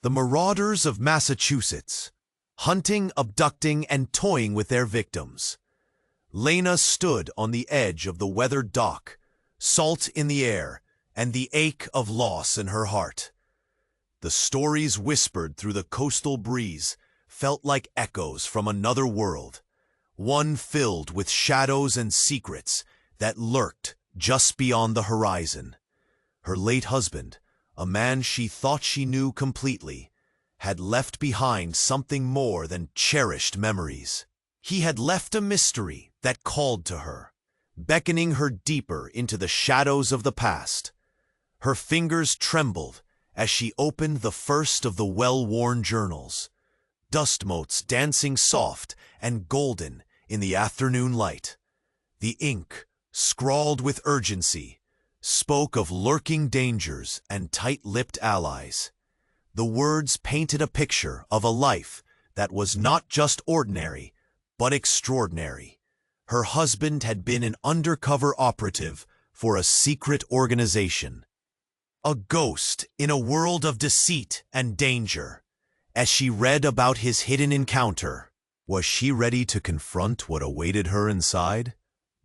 The Marauders of Massachusetts, hunting, abducting, and toying with their victims. Lena stood on the edge of the weathered dock, salt in the air, and the ache of loss in her heart. The stories whispered through the coastal breeze felt like echoes from another world, one filled with shadows and secrets that lurked just beyond the horizon. Her late husband, a man she thought she knew completely, had left behind something more than cherished memories. He had left a mystery that called to her, beckoning her deeper into the shadows of the past. Her fingers trembled as she opened the first of the well-worn journals, dust motes dancing soft and golden in the afternoon light. The ink, scrawled with urgency, spoke of lurking dangers and tight-lipped allies. The words painted a picture of a life that was not just ordinary, but extraordinary. Her husband had been an undercover operative for a secret organization. A ghost in a world of deceit and danger. As she read about his hidden encounter, was she ready to confront what awaited her inside?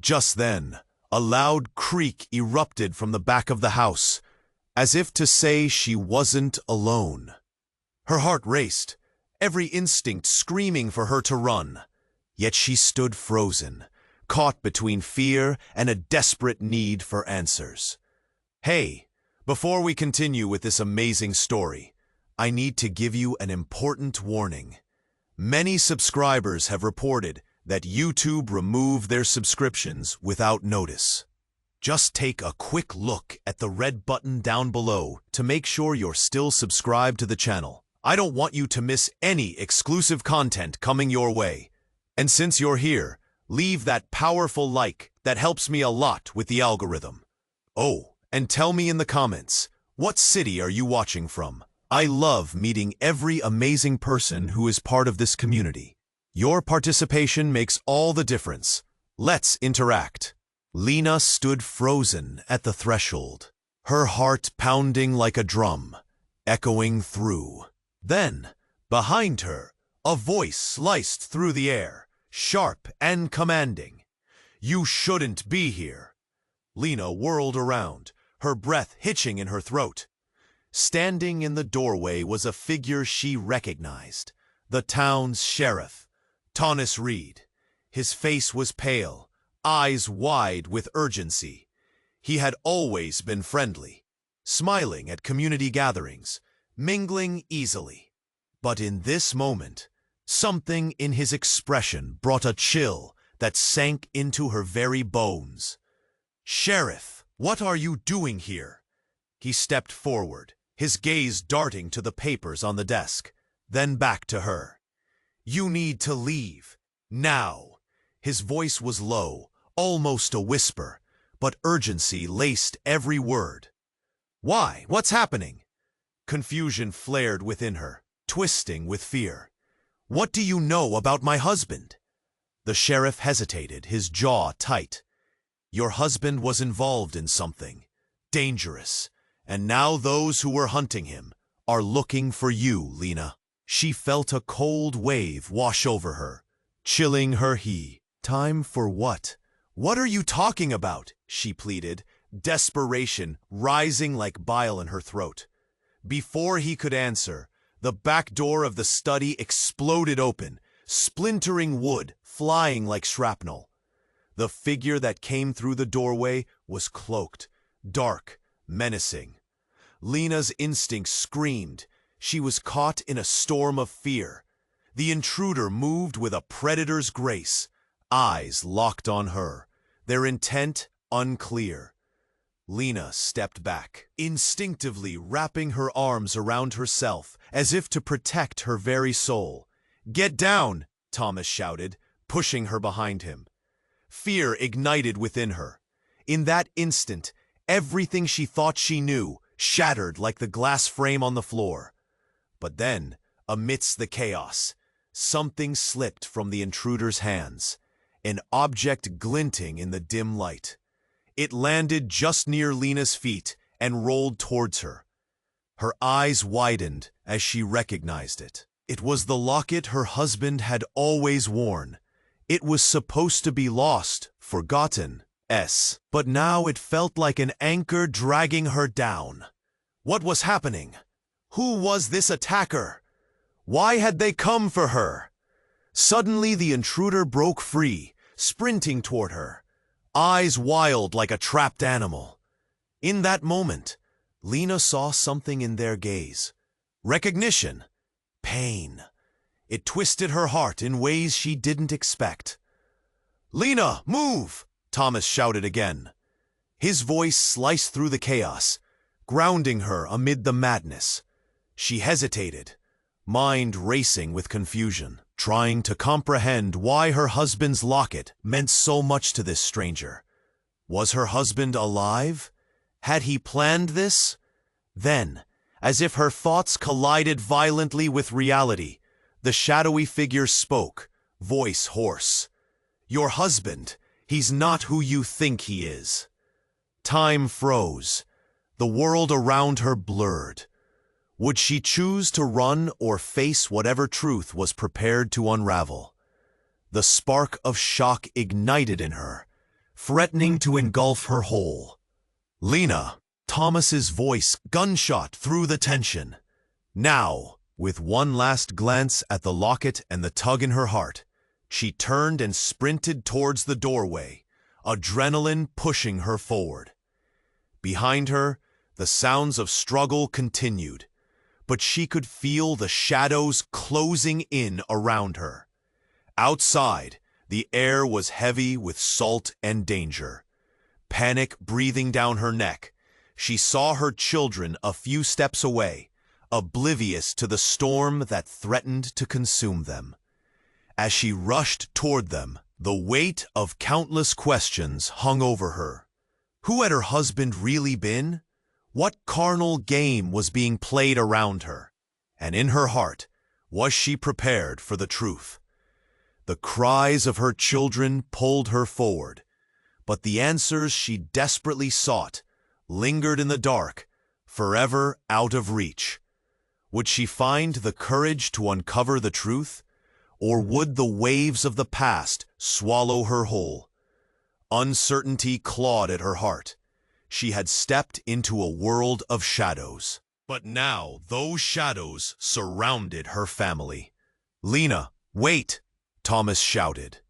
Just then, a loud creak erupted from the back of the house, as if to say she wasn't alone. Her heart raced, every instinct screaming for her to run. Yet she stood frozen, caught between fear and a desperate need for answers. Hey, before we continue with this amazing story, I need to give you an important warning. Many subscribers have reported that YouTube removed their subscriptions without notice. Just take a quick look at the red button down below to make sure you're still subscribed to the channel. I don't want you to miss any exclusive content coming your way. And since you're here, leave that powerful like that helps me a lot with the algorithm. Oh, and tell me in the comments, what city are you watching from? I love meeting every amazing person who is part of this community. Your participation makes all the difference. Let's interact. Lena stood frozen at the threshold, her heart pounding like a drum, echoing through. Then, behind her, a voice sliced through the air, sharp and commanding. "You shouldn't be here." Lena whirled around, her breath hitching in her throat. Standing in the doorway was a figure she recognized, the town's sheriff, Thomas Reed. His face was pale, eyes wide with urgency. He had always been friendly, smiling at community gatherings, mingling easily. But in this moment, something in his expression brought a chill that sank into her very bones. "Sheriff, what are you doing here?" He stepped forward, his gaze darting to the papers on the desk, then back to her. "You need to leave, now." His voice was low, almost a whisper, but urgency laced every word. "Why? What's happening?" Confusion flared within her, twisting with fear. "What do you know about my husband?" The sheriff hesitated, his jaw tight. "Your husband was involved in something dangerous, and now those who were hunting him are looking for you, Lena." She felt a cold wave wash over her, chilling her Time for what? "What are you talking about?" she pleaded, desperation rising like bile in her throat. Before he could answer, the back door of the study exploded open, splintering wood flying like shrapnel. The figure that came through the doorway was cloaked, dark, menacing. Lena's instincts screamed. She was caught in a storm of fear. The intruder moved with a predator's grace, eyes locked on her, their intent unclear. Lena stepped back, instinctively wrapping her arms around herself as if to protect her very soul. "Get down!" Thomas shouted, pushing her behind him. Fear ignited within her. In that instant, everything she thought she knew shattered like the glass frame on the floor. But then, amidst the chaos, something slipped from the intruder's hands, an object glinting in the dim light. It landed just near Lena's feet and rolled towards her. Her eyes widened as she recognized it. It was the locket her husband had always worn. It was supposed to be lost, forgotten, but now it felt like an anchor dragging her down. What was happening? Who was this attacker? Why had they come for her? Suddenly the intruder broke free, sprinting toward her, eyes wild like a trapped animal. In that moment, Lena saw something in their gaze. Recognition. Pain. It twisted her heart in ways she didn't expect. "Lena, move!" Thomas shouted again. His voice sliced through the chaos, grounding her amid the madness. She hesitated, mind racing with confusion, trying to comprehend why her husband's locket meant so much to this stranger. Was her husband alive? Had he planned this? Then, as if her thoughts collided violently with reality, the shadowy figure spoke, voice hoarse. "Your husband, he's not who you think he is." Time froze. The world around her blurred. Would she choose to run or face whatever truth was prepared to unravel? The spark of shock ignited in her, threatening to engulf her whole. "Lena!" Thomas's voice gunshot through the tension. Now, with one last glance at the locket and the tug in her heart, she turned and sprinted towards the doorway, adrenaline pushing her forward. Behind her, the sounds of struggle continued, but she could feel the shadows closing in around her. Outside, the air was heavy with salt and danger. Panic breathing down her neck, she saw her children a few steps away, oblivious to the storm that threatened to consume them. As she rushed toward them, the weight of countless questions hung over her. Who had her husband really been? What carnal game was being played around her? And in her heart, was she prepared for the truth? The cries of her children pulled her forward, but the answers she desperately sought lingered in the dark, forever out of reach. Would she find the courage to uncover the truth? Or would the waves of the past swallow her whole? Uncertainty clawed at her heart. She had stepped into a world of shadows. But now those shadows surrounded her family. "Lena, wait!" Thomas shouted.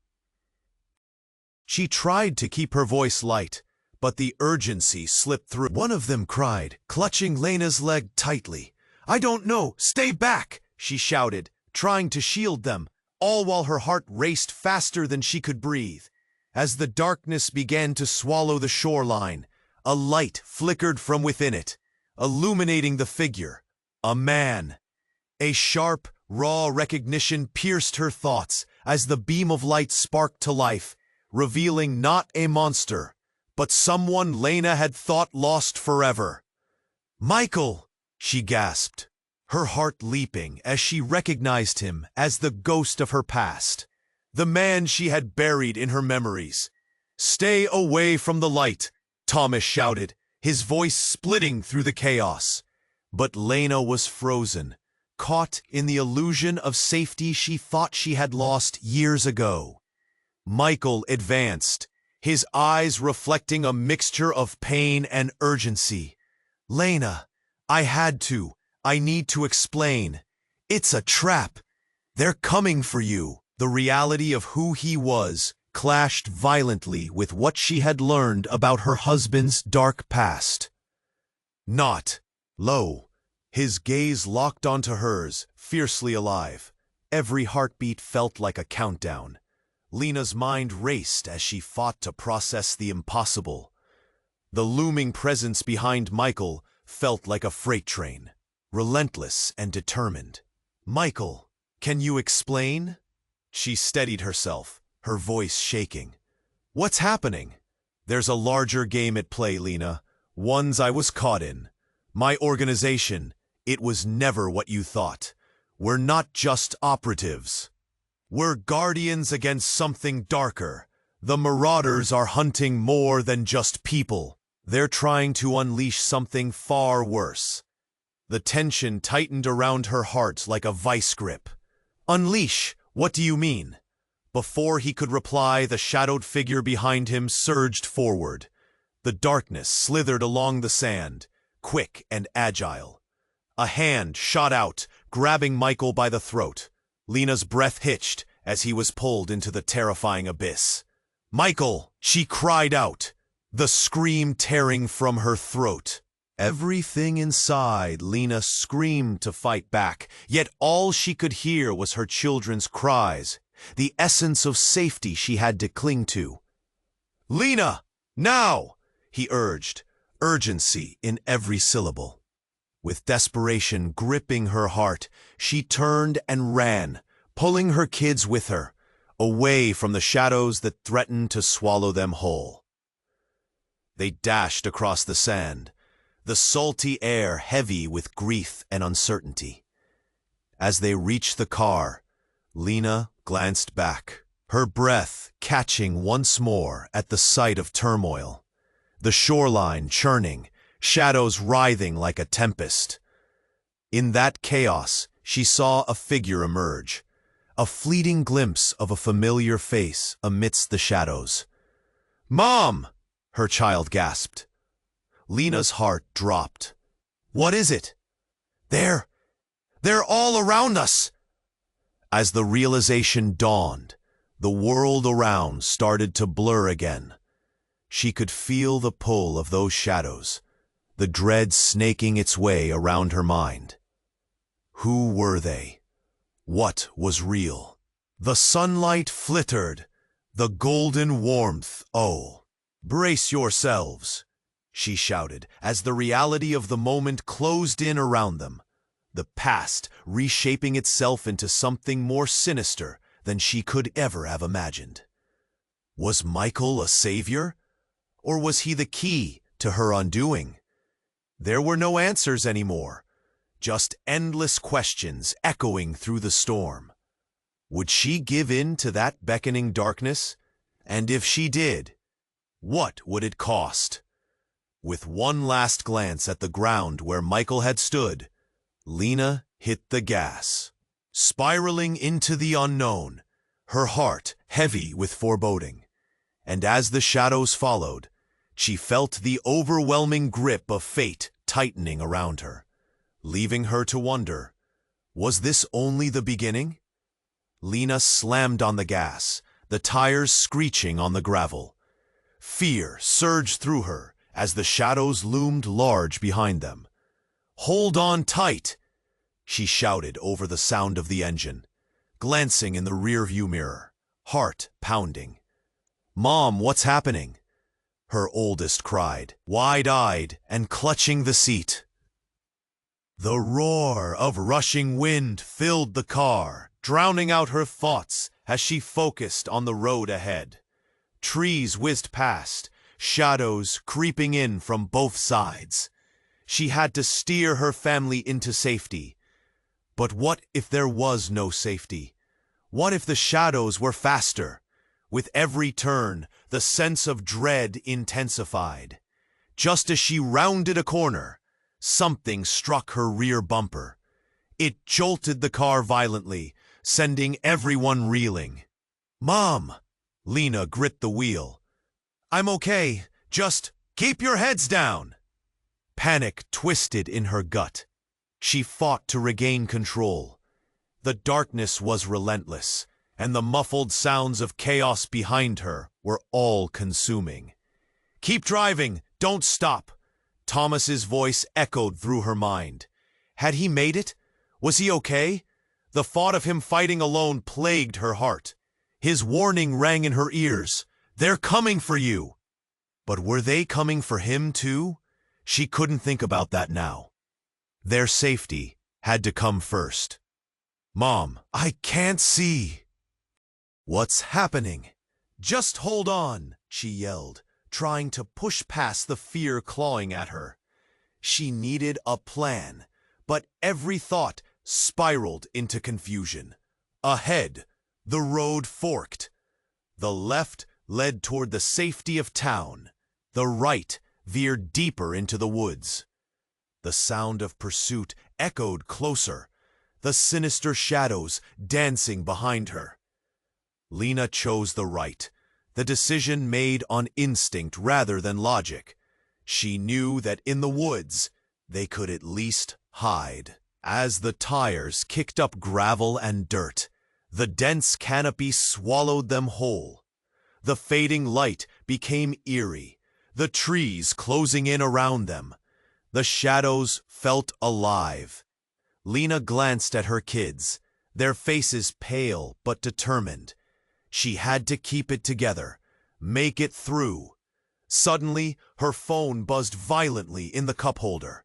She tried to keep her voice light, but the urgency slipped through. One of them cried, clutching Lena's leg tightly. "I don't know! Stay back!" she shouted, trying to shield them, all while her heart raced faster than she could breathe. As the darkness began to swallow the shoreline, a light flickered from within it, illuminating the figure. A man. A sharp, raw recognition pierced her thoughts as the beam of light sparked to life, revealing not a monster, but someone Lena had thought lost forever. "Michael!" she gasped, her heart leaping as she recognized him as the ghost of her past, the man she had buried in her memories. "Stay away from the light," Thomas shouted, his voice splitting through the chaos. But Lena was frozen, caught in the illusion of safety she thought she had lost years ago. Michael advanced, his eyes reflecting a mixture of pain and urgency. "Lena, I need to explain. It's a trap. They're coming for you." The reality of who he was clashed violently with what she had learned about her husband's dark past. "Not." Low, his gaze locked onto hers, fiercely alive. Every heartbeat felt like a countdown. Lena's mind raced as she fought to process the impossible. The looming presence behind Michael felt like a freight train, relentless and determined. "Michael, can you explain?" She steadied herself, her voice shaking. "What's happening?" "There's a larger game at play, Lena. Ones I was caught in. My organization, it was never what you thought. We're not just operatives. We're guardians against something darker. The Marauders are hunting more than just people. They're trying to unleash something far worse. The tension tightened around her heart like a vice grip. "Unleash, what do you mean?" Before he could reply, the shadowed figure behind him surged forward. The darkness slithered along the sand, quick and agile. A hand shot out, grabbing Michael by the throat. Lena's breath hitched as he was pulled into the terrifying abyss. "Michael!" she cried out, the scream tearing from her throat. Everything inside Lena screamed to fight back, yet all she could hear was her children's cries, the essence of safety she had to cling to. "Lena, now!" he urged, urgency in every syllable. With desperation gripping her heart, she turned and ran, pulling her kids with her, away from the shadows that threatened to swallow them whole. They dashed across the sand, the salty air heavy with grief and uncertainty. As they reached the car, Lena glanced back, her breath catching once more at the sight of turmoil. The shoreline churning, shadows writhing like a tempest. In that chaos, she saw a figure emerge, a fleeting glimpse of a familiar face amidst the shadows. "Mom!" her child gasped. Lena's heart dropped. "What is it?" They're all around us!" As the realization dawned, the world around started to blur again. She could feel the pull of those shadows, the dread snaking its way around her mind. Who were they? What was real? The sunlight flittered, the golden warmth, oh. "Brace yourselves," she shouted, as the reality of the moment closed in around them, the past reshaping itself into something more sinister than she could ever have imagined. Was Michael a savior? Or was he the key to her undoing? There were no answers anymore, just endless questions echoing through the storm. Would she give in to that beckoning darkness? And if she did, what would it cost? With one last glance at the ground where Michael had stood, Lena hit the gas, spiraling into the unknown, her heart heavy with foreboding. And as the shadows followed, she felt the overwhelming grip of fate tightening around her, leaving her to wonder, was this only the beginning? Lena slammed on the gas, the tires screeching on the gravel. Fear surged through her as the shadows loomed large behind them. "Hold on tight!" she shouted over the sound of the engine, glancing in the rearview mirror, heart pounding. "Mom, what's happening?" her oldest cried, wide-eyed and clutching the seat. The roar of rushing wind filled the car, drowning out her thoughts as she focused on the road ahead. Trees whizzed past, shadows creeping in from both sides. She had to steer her family into safety. But what if there was no safety? What if the shadows were faster? With every turn, the sense of dread intensified. Just as she rounded a corner, something struck her rear bumper. It jolted the car violently, sending everyone reeling. "Mom!" Lena gripped the wheel. "I'm okay. Just keep your heads down." Panic twisted in her gut. She fought to regain control. The darkness was relentless, and the muffled sounds of chaos behind her were all-consuming. "Keep driving! Don't stop!" Thomas's voice echoed through her mind. Had he made it? Was he okay? The thought of him fighting alone plagued her heart. His warning rang in her ears. "They're coming for you!" But were they coming for him too? She couldn't think about that now. Their safety had to come first. "Mom, I can't see." "What's happening?" "Just hold on," she yelled, trying to push past the fear clawing at her. She needed a plan, but every thought spiraled into confusion. Ahead, the road forked. The left led toward the safety of town. The right veered deeper into the woods. The sound of pursuit echoed closer, the sinister shadows dancing behind her. Lena chose the right, the decision made on instinct rather than logic. She knew that in the woods, they could at least hide. As the tires kicked up gravel and dirt, the dense canopy swallowed them whole. The fading light became eerie, the trees closing in around them. The shadows felt alive. Lena glanced at her kids, their faces pale but determined. She had to keep it together, make it through. Suddenly, her phone buzzed violently in the cup holder.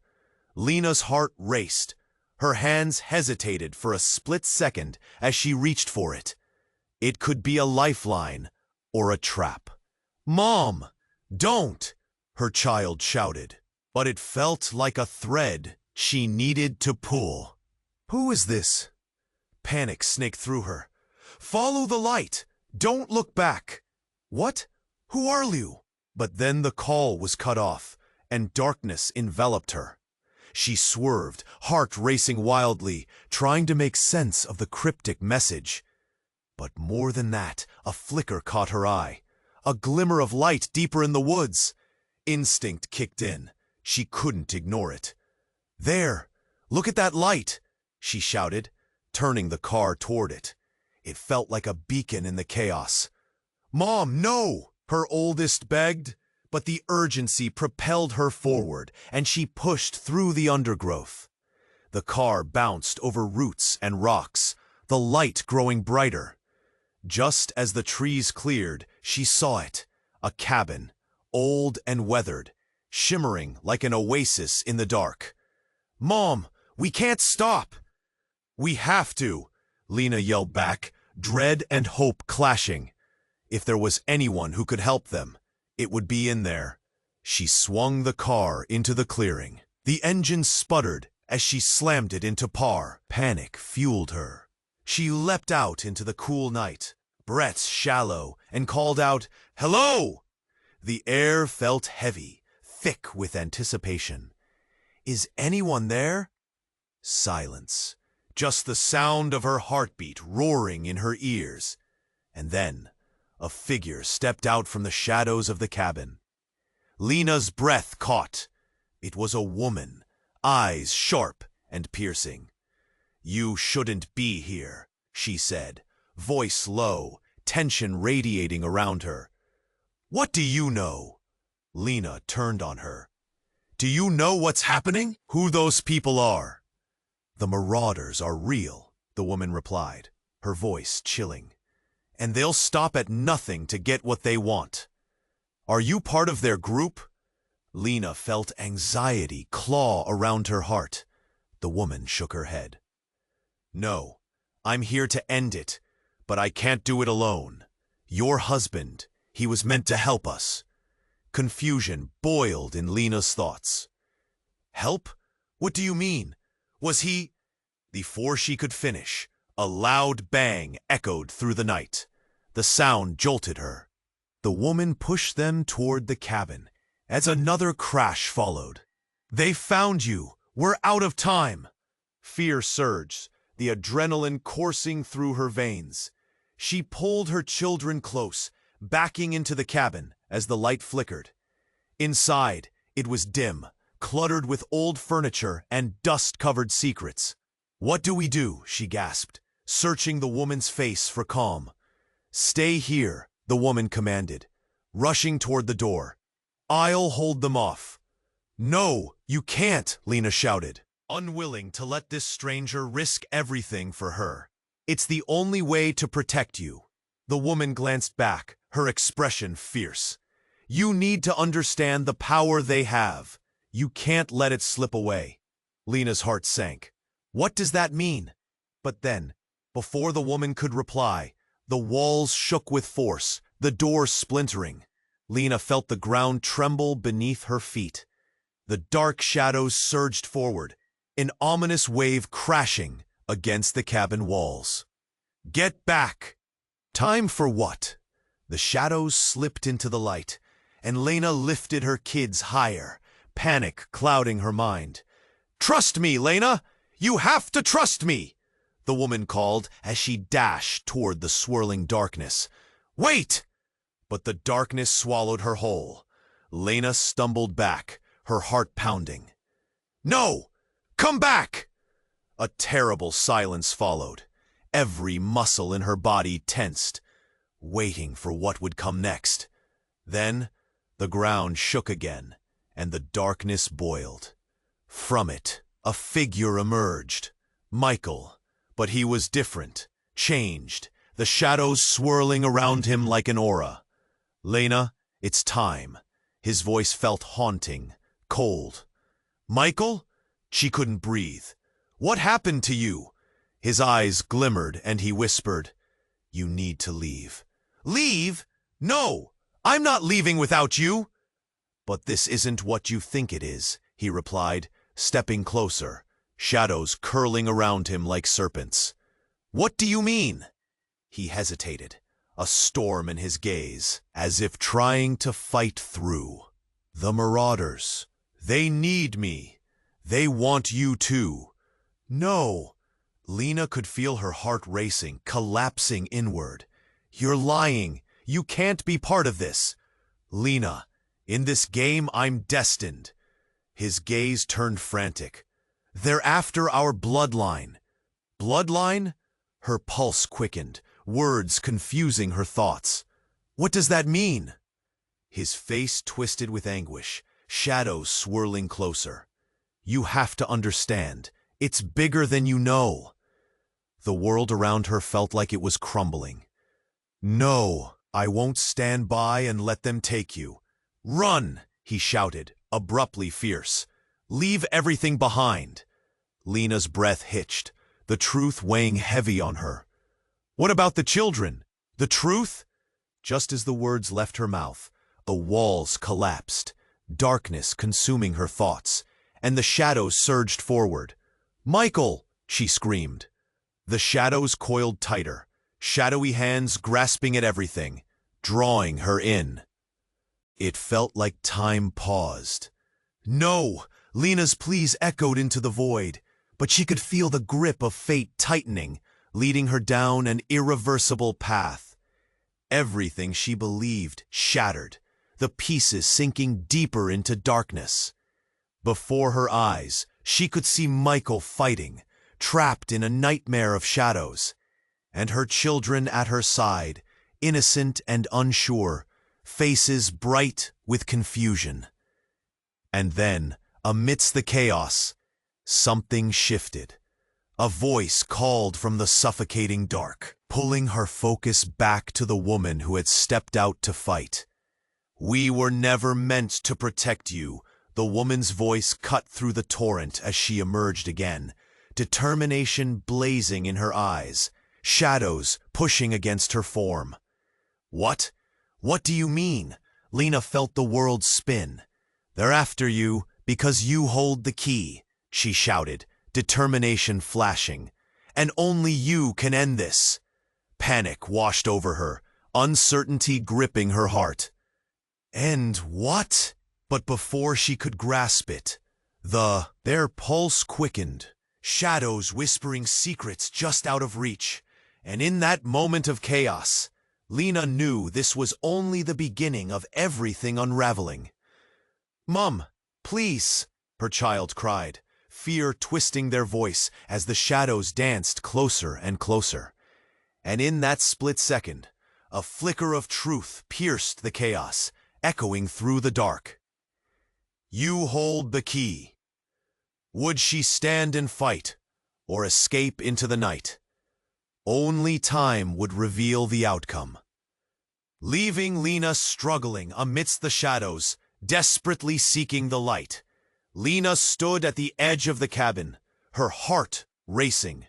Lena's heart raced. Her hands hesitated for a split second as she reached for it. It could be a lifeline or a trap. "Mom, don't!" her child shouted. But it felt like a thread she needed to pull. "Who is this?" Panic snaked through her. "Follow the light! Don't look back!" "What? Who are you?" But then the call was cut off, and darkness enveloped her. She swerved, heart racing wildly, trying to make sense of the cryptic message. But more than that, a flicker caught her eye. A glimmer of light deeper in the woods. Instinct kicked in. She couldn't ignore it. "There! Look at that light!" she shouted, turning the car toward it. It felt like a beacon in the chaos. "Mom, no!" her oldest begged, but the urgency propelled her forward, and she pushed through the undergrowth. The car bounced over roots and rocks, the light growing brighter. Just as the trees cleared, she saw it, a cabin, old and weathered, shimmering like an oasis in the dark. "Mom, we can't stop!" "We have to!" Lena yelled back, dread and hope clashing. If there was anyone who could help them, it would be in there. She swung the car into the clearing. The engine sputtered as she slammed it into par. Panic fueled her. She leapt out into the cool night, breaths shallow, and called out, "Hello!" The air felt heavy, thick with anticipation. "Is anyone there?" Silence. Just the sound of her heartbeat roaring in her ears. And then, a figure stepped out from the shadows of the cabin. Lena's breath caught. It was a woman, eyes sharp and piercing. "You shouldn't be here," she said, voice low, tension radiating around her. "What do you know?" Lena turned on her. "Do you know what's happening? Who those people are?" "The Marauders are real," the woman replied, her voice chilling. "And they'll stop at nothing to get what they want. Are you part of their group?" Lena felt anxiety claw around her heart. The woman shook her head. "No, I'm here to end it, but I can't do it alone. Your husband, he was meant to help us." Confusion boiled in Lena's thoughts. "Help? What do you mean? Was he—" Before she could finish, a loud bang echoed through the night. The sound jolted her. The woman pushed them toward the cabin, as another crash followed. "They found you! We're out of time!" Fear surged, the adrenaline coursing through her veins. She pulled her children close, backing into the cabin as the light flickered. Inside, it was dim, cluttered with old furniture and dust-covered secrets. "What do we do?" she gasped, searching the woman's face for calm. "Stay here," the woman commanded, rushing toward the door. "I'll hold them off." "No, you can't," Lena shouted, unwilling to let this stranger risk everything for her. "It's the only way to protect you." The woman glanced back, her expression fierce. "You need to understand the power they have. You can't let it slip away." Lena's heart sank. What does that mean? But then, before the woman could reply, the walls shook with force, the door splintering. Lena felt the ground tremble beneath her feet. The dark shadows surged forward, an ominous wave crashing against the cabin walls. "Get back!" Time for what? The shadows slipped into the light, and Lena lifted her kids higher, panic clouding her mind. Trust me, Lena! You have to trust me! The woman called as she dashed toward the swirling darkness. Wait! But the darkness swallowed her whole. Lena stumbled back, her heart pounding. No! Come back! A terrible silence followed. Every muscle in her body tensed, waiting for what would come next. Then, the ground shook again, and the darkness boiled. From it, a figure emerged. Michael. But he was different, changed, the shadows swirling around him like an aura. Lena, it's time. His voice felt haunting, cold. Michael? She couldn't breathe. What happened to you? His eyes glimmered and he whispered, You need to leave. Leave? No! I'm not leaving without you! But this isn't what you think it is, he replied, stepping closer, shadows curling around him like serpents. What do you mean? He hesitated, a storm in his gaze, as if trying to fight through. The Marauders. They need me. They want you too. No. Lena could feel her heart racing, collapsing inward. You're lying. You can't be part of this. Lena, in this game I'm destined. His gaze turned frantic. They're after our bloodline. Bloodline? Her pulse quickened, words confusing her thoughts. What does that mean? His face twisted with anguish, shadows swirling closer. You have to understand. It's bigger than you know. The world around her felt like it was crumbling. No, I won't stand by and let them take you. Run, he shouted, abruptly fierce. Leave everything behind. Lena's breath hitched, the truth weighing heavy on her. What about the children? The truth? Just as the words left her mouth, the walls collapsed, darkness consuming her thoughts, and the shadows surged forward. Michael, she screamed. The shadows coiled tighter, shadowy hands grasping at everything, drawing her in. It felt like time paused. No! Lena's pleas echoed into the void, but she could feel the grip of fate tightening, leading her down an irreversible path. Everything she believed shattered, the pieces sinking deeper into darkness. Before her eyes, she could see Michael fighting, trapped in a nightmare of shadows, and her children at her side, innocent and unsure, faces bright with confusion. And then, amidst the chaos, something shifted. A voice called from the suffocating dark, pulling her focus back to the woman who had stepped out to fight. We were never meant to protect you. The woman's voice cut through the torrent as she emerged again, determination blazing in her eyes, shadows pushing against her form. What? What do you mean? Lena felt the world spin. They're after you because you hold the key, she shouted, determination flashing. And only you can end this. Panic washed over her, uncertainty gripping her heart. End what? But before she could grasp it, their pulse quickened, shadows whispering secrets just out of reach. And in that moment of chaos, Lena knew this was only the beginning of everything unraveling. Mom, please, her child cried, fear twisting their voice as the shadows danced closer and closer. And in that split second, a flicker of truth pierced the chaos, echoing through the dark. You hold the key. Would she stand and fight, or escape into the night? Only time would reveal the outcome. Leaving Lena struggling amidst the shadows, desperately seeking the light, Lena stood at the edge of the cabin, her heart racing.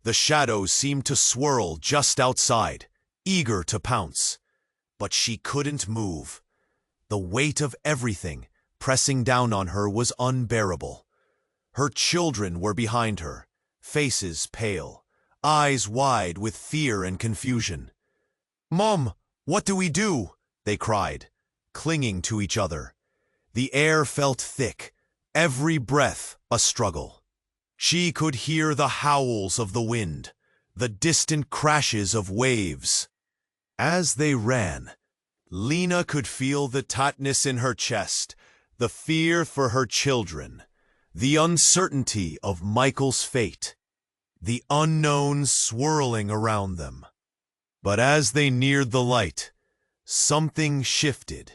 The shadows seemed to swirl just outside, eager to pounce. But she couldn't move. The weight of everything pressing down on her was unbearable. Her children were behind her, faces pale, eyes wide with fear and confusion. Mom, what do we do? They cried, clinging to each other. The air felt thick, every breath a struggle. She could hear the howls of the wind, the distant crashes of waves. As they ran, Lena could feel the tightness in her chest, the fear for her children, the uncertainty of Michael's fate, the unknown swirling around them. But as they neared the light, something shifted.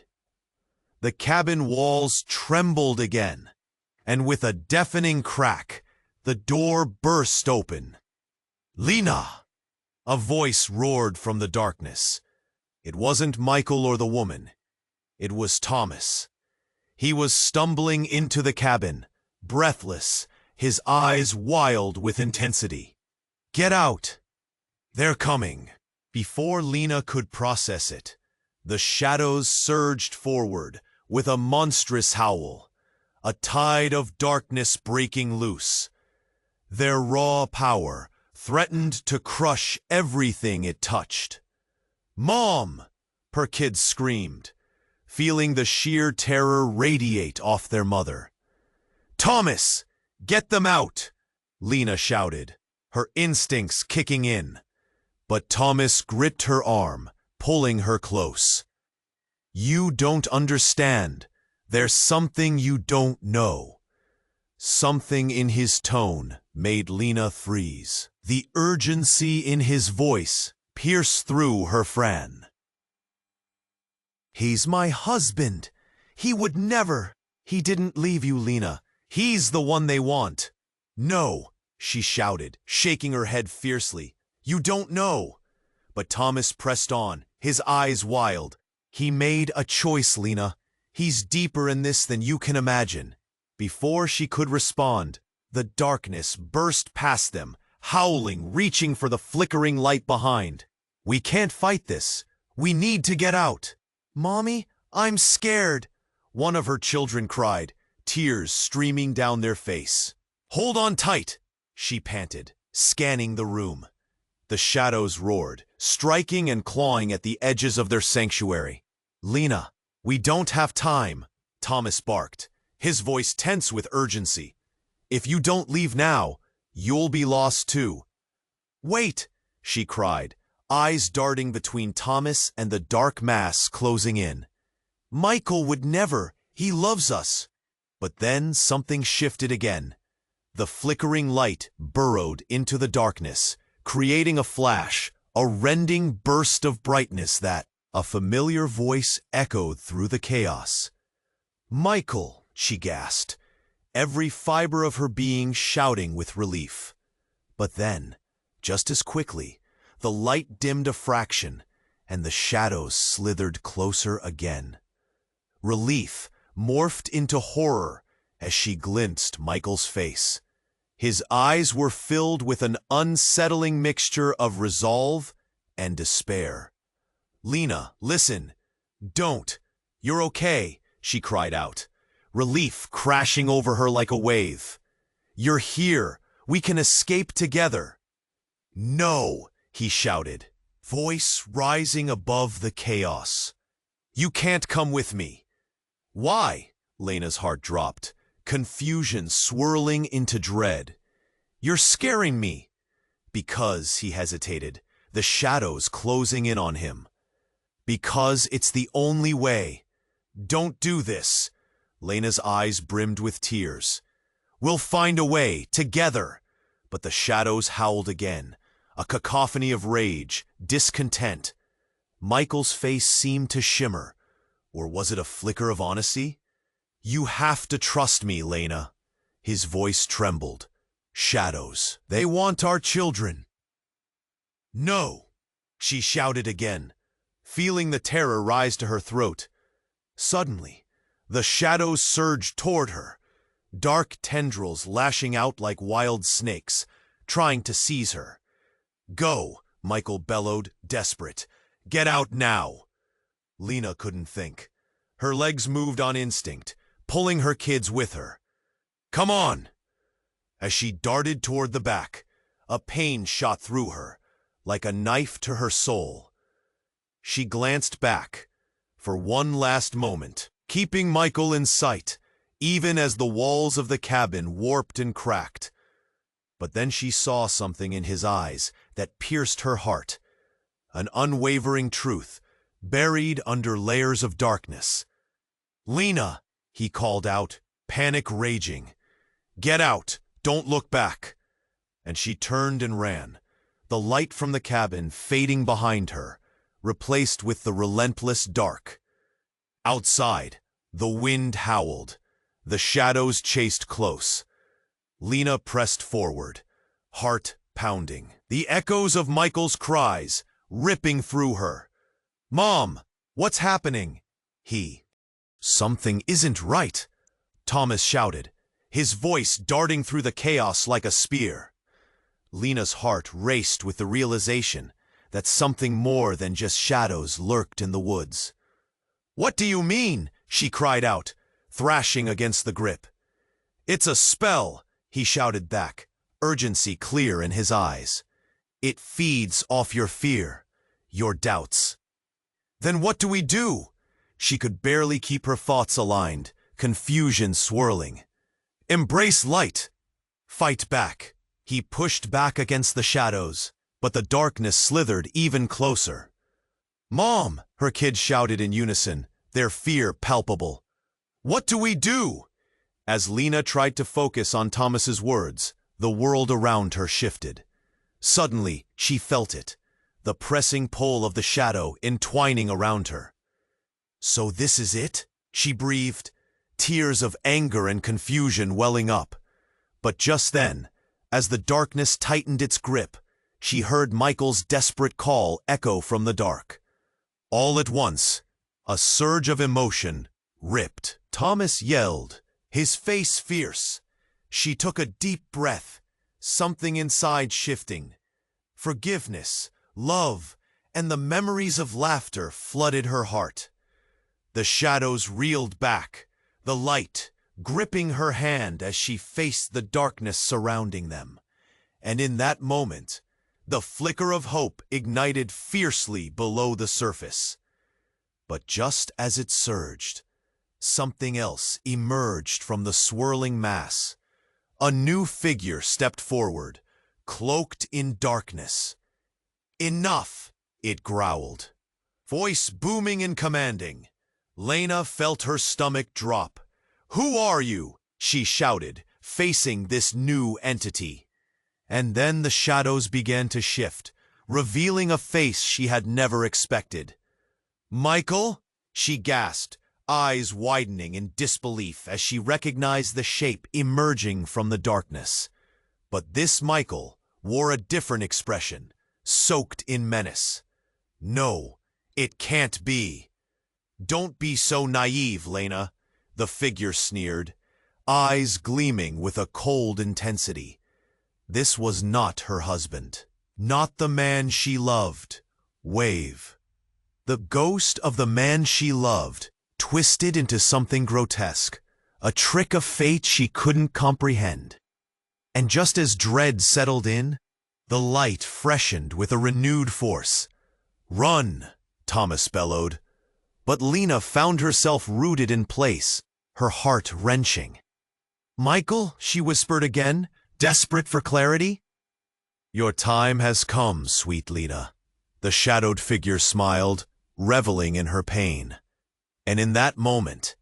The cabin walls trembled again, and with a deafening crack, the door burst open. "Lena!" A voice roared from the darkness. It wasn't Michael or the woman. It was Thomas. He was stumbling into the cabin, breathless, his eyes wild with intensity. "Get out! They're coming!" Before Lena could process it, the shadows surged forward with a monstrous howl, a tide of darkness breaking loose. Their raw power threatened to crush everything it touched. "Mom!" her kids screamed, feeling the sheer terror radiate off their mother. "Thomas, get them out!" Lena shouted, her instincts kicking in. But Thomas gripped her arm, pulling her close. "You don't understand. There's something you don't know." Something in his tone made Lena freeze. The urgency in his voice pierced through her Fran. "He's my husband. He would never." "He didn't leave you, Lena. He's the one they want." "No," she shouted, shaking her head fiercely. "You don't know." But Thomas pressed on, his eyes wild. "He made a choice, Lena. He's deeper in this than you can imagine." Before she could respond, the darkness burst past them, howling, reaching for the flickering light behind. "We can't fight this. We need to get out." "Mommy, I'm scared," one of her children cried, tears streaming down their face. "Hold on tight," she panted, scanning the room. The shadows roared, striking and clawing at the edges of their sanctuary. "Lena, we don't have time," Thomas barked, his voice tense with urgency. "If you don't leave now, you'll be lost too." "Wait!" she cried, eyes darting between Thomas and the dark mass closing in. "Michael would never. He loves us." But then something shifted again. The flickering light burrowed into the darkness, creating a flash, a rending burst of brightness that a familiar voice echoed through the chaos. "Michael!" she gasped, every fiber of her being shouting with relief. But then, just as quickly, the light dimmed a fraction, and the shadows slithered closer again. Relief morphed into horror as she glimpsed Michael's face. His eyes were filled with an unsettling mixture of resolve and despair. "Lena, listen. Don't. You're okay," she cried out, relief crashing over her like a wave. "You're here. We can escape together." "No," he shouted, voice rising above the chaos. "You can't come with me." "Why?" Lena's heart dropped, confusion swirling into dread. "You're scaring me." "Because," he hesitated, the shadows closing in on him. "Because it's the only way." "Don't do this." Lena's eyes brimmed with tears. "We'll find a way, together." But the shadows howled again, a cacophony of rage, discontent. Michael's face seemed to shimmer, or was it a flicker of honesty? "You have to trust me, Lena." His voice trembled. "Shadows, they want our children." "No," she shouted again, feeling the terror rise to her throat. Suddenly, the shadows surged toward her, dark tendrils lashing out like wild snakes, trying to seize her. "Go," Michael bellowed, desperate. "Get out now." Lena couldn't think. Her legs moved on instinct, pulling her kids with her. "Come on!" As she darted toward the back, a pain shot through her, like a knife to her soul. She glanced back, for one last moment, keeping Michael in sight, even as the walls of the cabin warped and cracked. But then she saw something in his eyes that pierced her heart, an unwavering truth buried under layers of darkness. "Lena," he called out, panic raging. "Get out! Don't look back!" And she turned and ran, the light from the cabin fading behind her, replaced with the relentless dark. Outside, the wind howled. The shadows chased close. Lena pressed forward, heart pounding, the echoes of Michael's cries ripping through her. "Mom, what's happening?" "Something isn't right," Thomas shouted, his voice darting through the chaos like a spear. Lena's heart raced with the realization that something more than just shadows lurked in the woods. "What do you mean?" she cried out, thrashing against the grip. "It's a spell," he shouted back, urgency clear in his eyes. "It feeds off your fear, your doubts." "Then what do we do?" She could barely keep her thoughts aligned, confusion swirling. "Embrace light. Fight back." He pushed back against the shadows, but the darkness slithered even closer. "Mom!" her kids shouted in unison, their fear palpable. "What do we do?" As Lena tried to focus on Thomas's words, the world around her shifted. Suddenly, she felt it, the pressing pull of the shadow entwining around her. "So this is it?" she breathed, tears of anger and confusion welling up. But just then, as the darkness tightened its grip, she heard Michael's desperate call echo from the dark. All at once, a surge of emotion ripped. Thomas yelled, his face fierce. She took a deep breath, something inside shifting. Forgiveness, love, and the memories of laughter flooded her heart. The shadows reeled back, the light gripping her hand as she faced the darkness surrounding them. And in that moment, the flicker of hope ignited fiercely below the surface. But just as it surged, something else emerged from the swirling mass. A new figure stepped forward, cloaked in darkness. "Enough!" it growled, voice booming and commanding. Lena felt her stomach drop. "Who are you?" she shouted, facing this new entity. And then the shadows began to shift, revealing a face she had never expected. "Michael?" she gasped, eyes widening in disbelief as she recognized the shape emerging from the darkness. But this Michael wore a different expression, soaked in menace. "No, it can't be." "Don't be so naive, Lena," the figure sneered, eyes gleaming with a cold intensity. This was not her husband, not the man she loved. Wave. The ghost of the man she loved, twisted into something grotesque, a trick of fate she couldn't comprehend. And just as dread settled in, the light freshened with a renewed force. "Run!" Thomas bellowed. But Lena found herself rooted in place, her heart wrenching. "Michael," she whispered again, desperate for clarity. "Your time has come, sweet Lena." The shadowed figure smiled, reveling in her pain. And in that moment,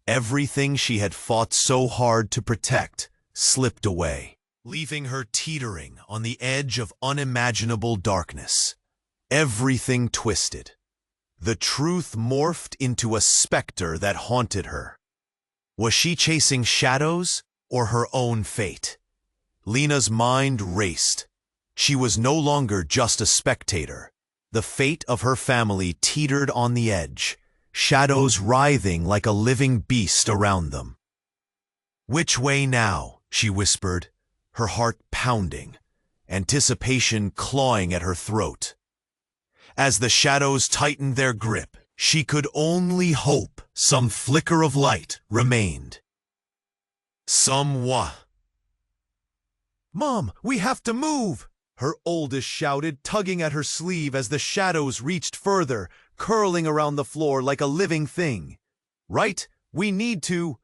everything she had fought so hard to protect slipped away, leaving her teetering on the edge of unimaginable darkness. Everything twisted. The truth morphed into a specter that haunted her. Was she chasing shadows or her own fate? Lena's mind raced. She was no longer just a spectator. The fate of her family teetered on the edge, shadows writhing like a living beast around them. "Which way now?" she whispered, her heart pounding, anticipation clawing at her throat. As the shadows tightened their grip, she could only hope some flicker of light remained. "Mom, we have to move!" her oldest shouted, tugging at her sleeve as the shadows reached further, curling around the floor like a living thing. "Right? We need to."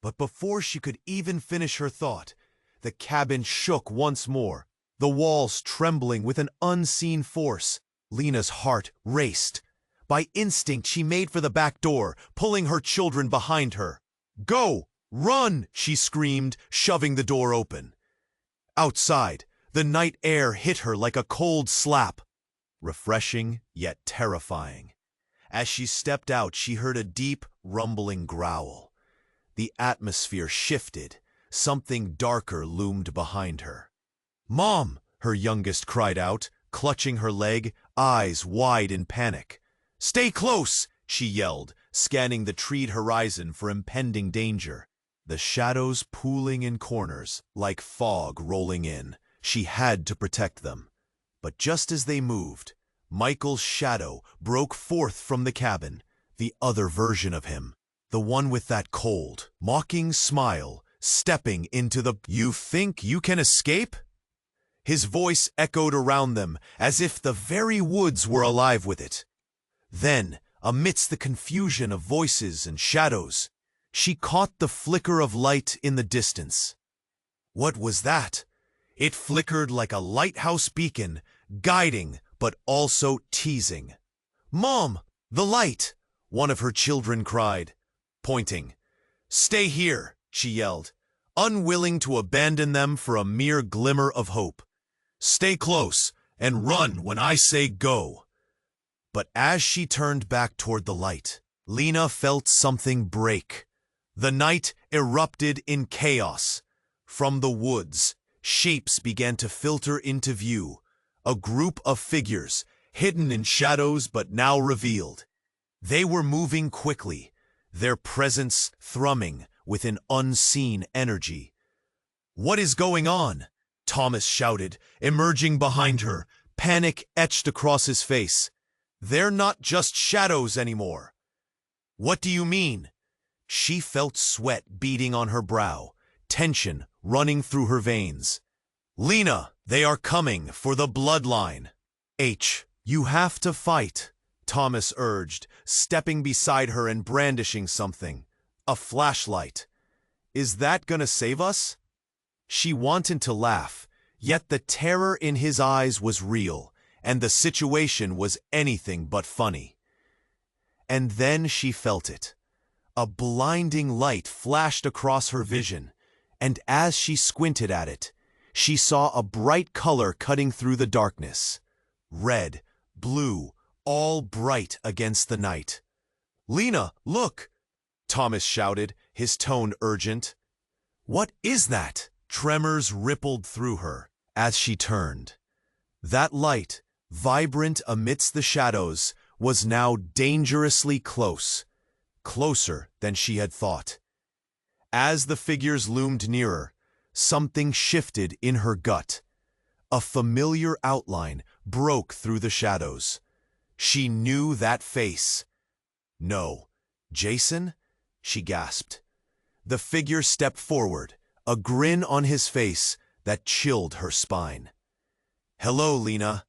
But before she could even finish her thought, the cabin shook once more, the walls trembling with an unseen force. Lena's heart raced. By instinct, she made for the back door, pulling her children behind her. "Go! Run!" she screamed, shoving the door open. Outside, the night air hit her like a cold slap. Refreshing, yet terrifying. As she stepped out, she heard a deep, rumbling growl. The atmosphere shifted. Something darker loomed behind her. "Mom!" her youngest cried out, clutching her leg, eyes wide in panic. "Stay close!" she yelled, scanning the treed horizon for impending danger. The shadows pooling in corners, like fog rolling in. She had to protect them. But just as they moved, Michael's shadow broke forth from the cabin, the other version of him, the one with that cold, mocking smile, stepping into the "You think you can escape?" His voice echoed around them as if the very woods were alive with it. Then, amidst the confusion of voices and shadows, she caught the flicker of light in the distance. What was that? It flickered like a lighthouse beacon, guiding but also teasing. "Mom, the light!" one of her children cried, pointing. "Stay here," she yelled, unwilling to abandon them for a mere glimmer of hope. "Stay close and run when I say go." But as she turned back toward the light, Lena felt something break. The night erupted in chaos. From the woods, shapes began to filter into view. A group of figures, hidden in shadows but now revealed. They were moving quickly, their presence thrumming with an unseen energy. "What is going on?" Thomas shouted, emerging behind her, panic etched across his face. "They're not just shadows anymore." "What do you mean?" She felt sweat beading on her brow, tension running through her veins. "Lena, they are coming for the bloodline." You have to fight," Thomas urged, stepping beside her and brandishing something. "A flashlight. Is that gonna save us?" She wanted to laugh, yet the terror in his eyes was real, and the situation was anything but funny. And then she felt it. A blinding light flashed across her vision, and as she squinted at it, she saw a bright color cutting through the darkness. Red, blue, all bright against the night. "Lena, look!" Thomas shouted, his tone urgent. "What is that?" Tremors rippled through her as she turned. That light, vibrant amidst the shadows, was now dangerously close. Closer than she had thought. As the figures loomed nearer, something shifted in her gut. A familiar outline broke through the shadows. She knew that face. "No. Jason?" she gasped. The figure stepped forward, a grin on his face that chilled her spine. "Hello, Lena."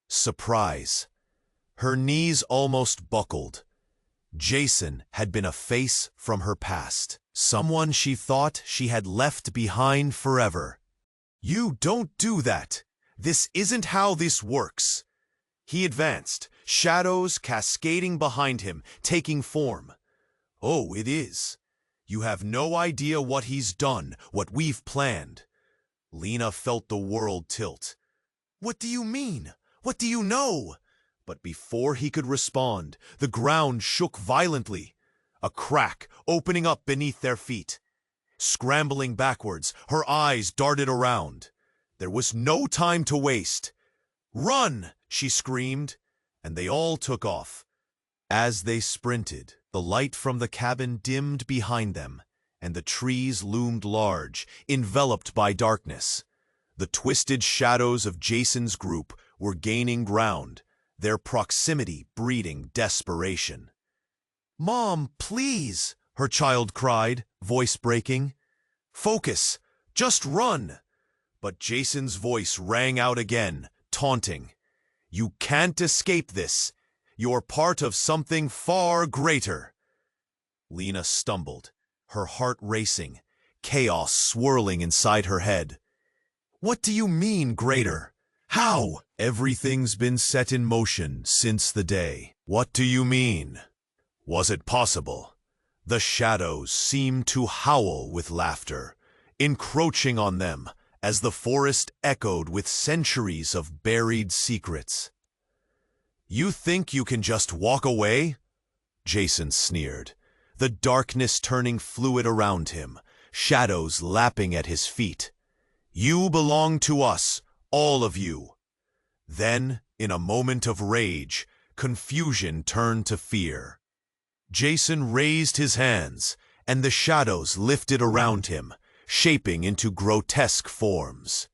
Surprise. Her knees almost buckled. Jason had been a face from her past, someone she thought she had left behind forever. "You don't do that. This isn't how this works." He advanced, shadows cascading behind him, taking form. "Oh, it is. You have no idea what he's done, what we've planned." Lena felt the world tilt. "What do you mean? What do you know?" But before he could respond, the ground shook violently, a crack opening up beneath their feet. Scrambling backwards, her eyes darted around. There was no time to waste. "Run!" she screamed, and they all took off. As they sprinted, the light from the cabin dimmed behind them, and the trees loomed large, enveloped by darkness. The twisted shadows of Jason's group were gaining ground, their proximity breeding desperation. "Mom, please!" her child cried, voice breaking. "Focus! Just run!" But Jason's voice rang out again, taunting. "You can't escape this. You're part of something far greater." Lena stumbled. her heart racing, chaos swirling inside her head. What do you mean, greater? How? Everything's been set in motion since the day. What do you mean? Was it possible? The shadows seemed to howl with laughter, encroaching on them as the forest echoed with centuries of buried secrets. You think you can just walk away? Jason sneered, the darkness turning fluid around him, shadows lapping at his feet. You belong to us, all of you. Then, in a moment of rage, confusion turned to fear. Jason raised his hands, and the shadows lifted around him, shaping into grotesque forms.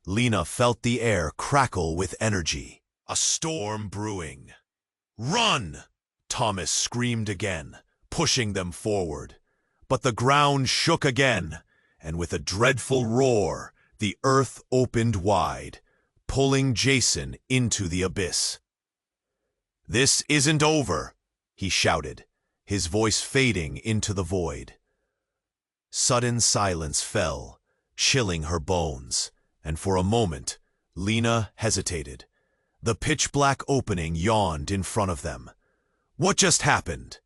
Lena felt the air crackle with energy. A storm brewing. Run! Thomas screamed again, pushing them forward. But the ground shook again, and with a dreadful roar, the earth opened wide, pulling Jason into the abyss. This isn't over, he shouted, his voice fading into the void. Sudden silence fell, chilling her bones, and for a moment, Lena hesitated. The pitch-black opening yawned in front of them. What just happened?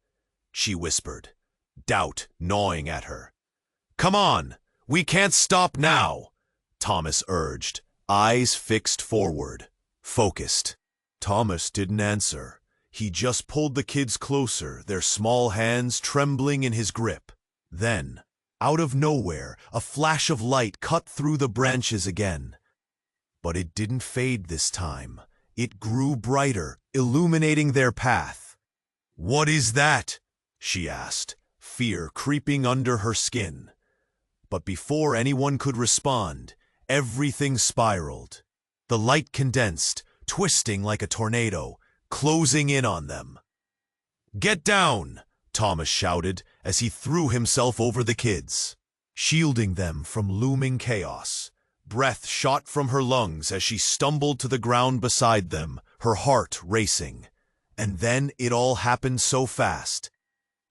She whispered, doubt gnawing at her. Come on, we can't stop now, Thomas urged, eyes fixed forward, focused. Thomas didn't answer. He just pulled the kids closer, their small hands trembling in his grip. Then, out of nowhere, a flash of light cut through the branches again. But it didn't fade this time. It grew brighter, illuminating their path. What is that? She asked, fear creeping under her skin. But before anyone could respond, everything spiraled. The light condensed, twisting like a tornado, closing in on them. Get down! Thomas shouted as he threw himself over the kids, shielding them from looming chaos. Breath shot from her lungs as she stumbled to the ground beside them, her heart racing. And then it all happened so fast.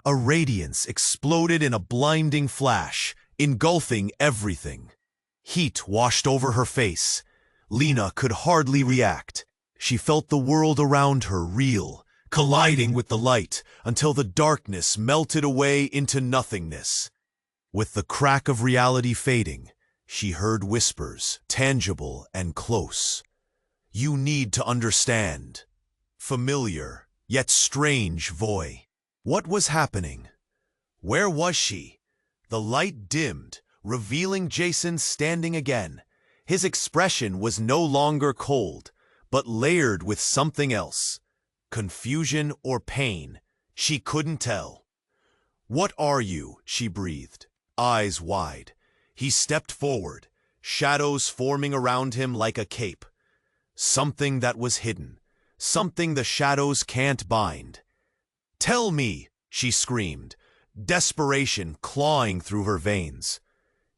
A radiance exploded in a blinding flash, engulfing everything. Heat washed over her face. Lena could hardly react. She felt the world around her reel, colliding with the light until the darkness melted away into nothingness. With the crack of reality fading, she heard whispers, tangible and close. You need to understand. Familiar, yet strange voice. What was happening? Where was she? The light dimmed, revealing Jason standing again. His expression was no longer cold, but layered with something else. Confusion or pain, she couldn't tell. What are you? She breathed, eyes wide. He stepped forward, shadows forming around him like a cape. Something that was hidden, something the shadows can't bind. Tell me, she screamed, desperation clawing through her veins.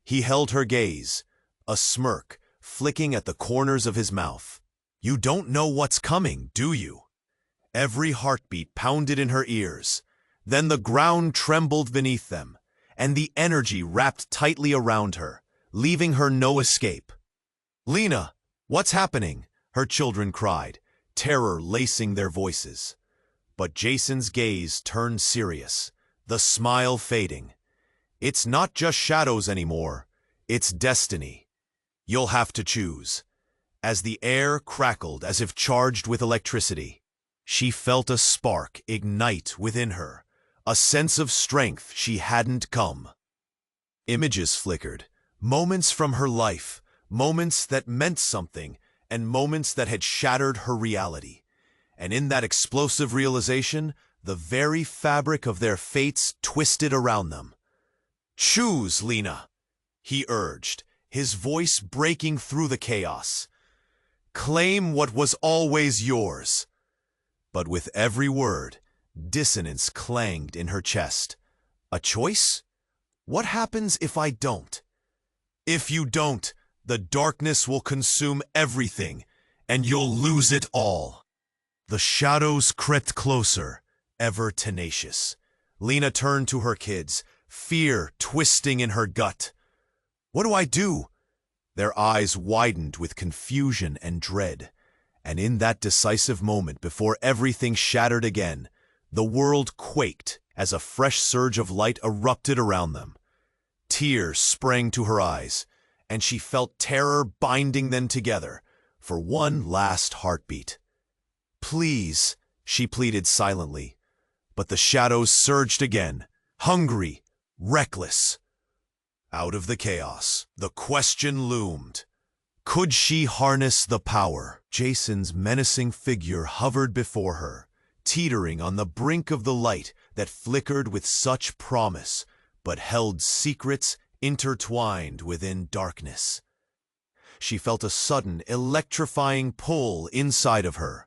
He held her gaze, a smirk flicking at the corners of his mouth. You don't know what's coming, do you? Every heartbeat pounded in her ears. Then the ground trembled beneath them, and the energy wrapped tightly around her, leaving her no escape. Lena, what's happening? Her children cried, terror lacing their voices. But Jason's gaze turned serious, the smile fading. It's not just shadows anymore, it's destiny. You'll have to choose. As the air crackled as if charged with electricity, she felt a spark ignite within her, a sense of strength she hadn't come. Images flickered, moments from her life, moments that meant something, and moments that had shattered her reality. And in that explosive realization, the very fabric of their fates twisted around them. Choose, Lena, he urged, his voice breaking through the chaos. Claim what was always yours. But with every word, dissonance clanged in her chest. A choice? What happens if I don't? If you don't, the darkness will consume everything, and you'll lose it all. The shadows crept closer, ever tenacious. Lena turned to her kids, fear twisting in her gut. What do I do? Their eyes widened with confusion and dread, and in that decisive moment before everything shattered again, the world quaked as a fresh surge of light erupted around them. Tears sprang to her eyes, and she felt terror binding them together for one last heartbeat. "Please," she pleaded silently, but the shadows surged again, hungry, reckless. Out of the chaos, the question loomed. Could she harness the power? Jason's menacing figure hovered before her, teetering on the brink of the light that flickered with such promise, but held secrets intertwined within darkness. She felt a sudden, electrifying pull inside of her.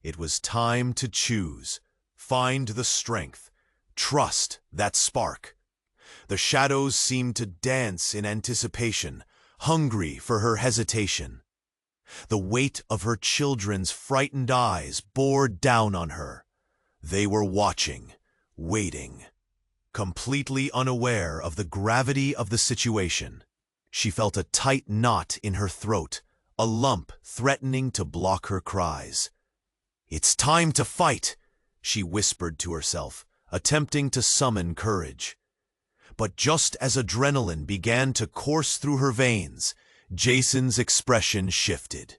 It was time to choose, find the strength, trust that spark. The shadows seemed to dance in anticipation, hungry for her hesitation. The weight of her children's frightened eyes bore down on her. They were watching, waiting, completely unaware of the gravity of the situation. She felt a tight knot in her throat, a lump threatening to block her cries. "It's time to fight," she whispered to herself, attempting to summon courage. But just as adrenaline began to course through her veins, Jason's expression shifted.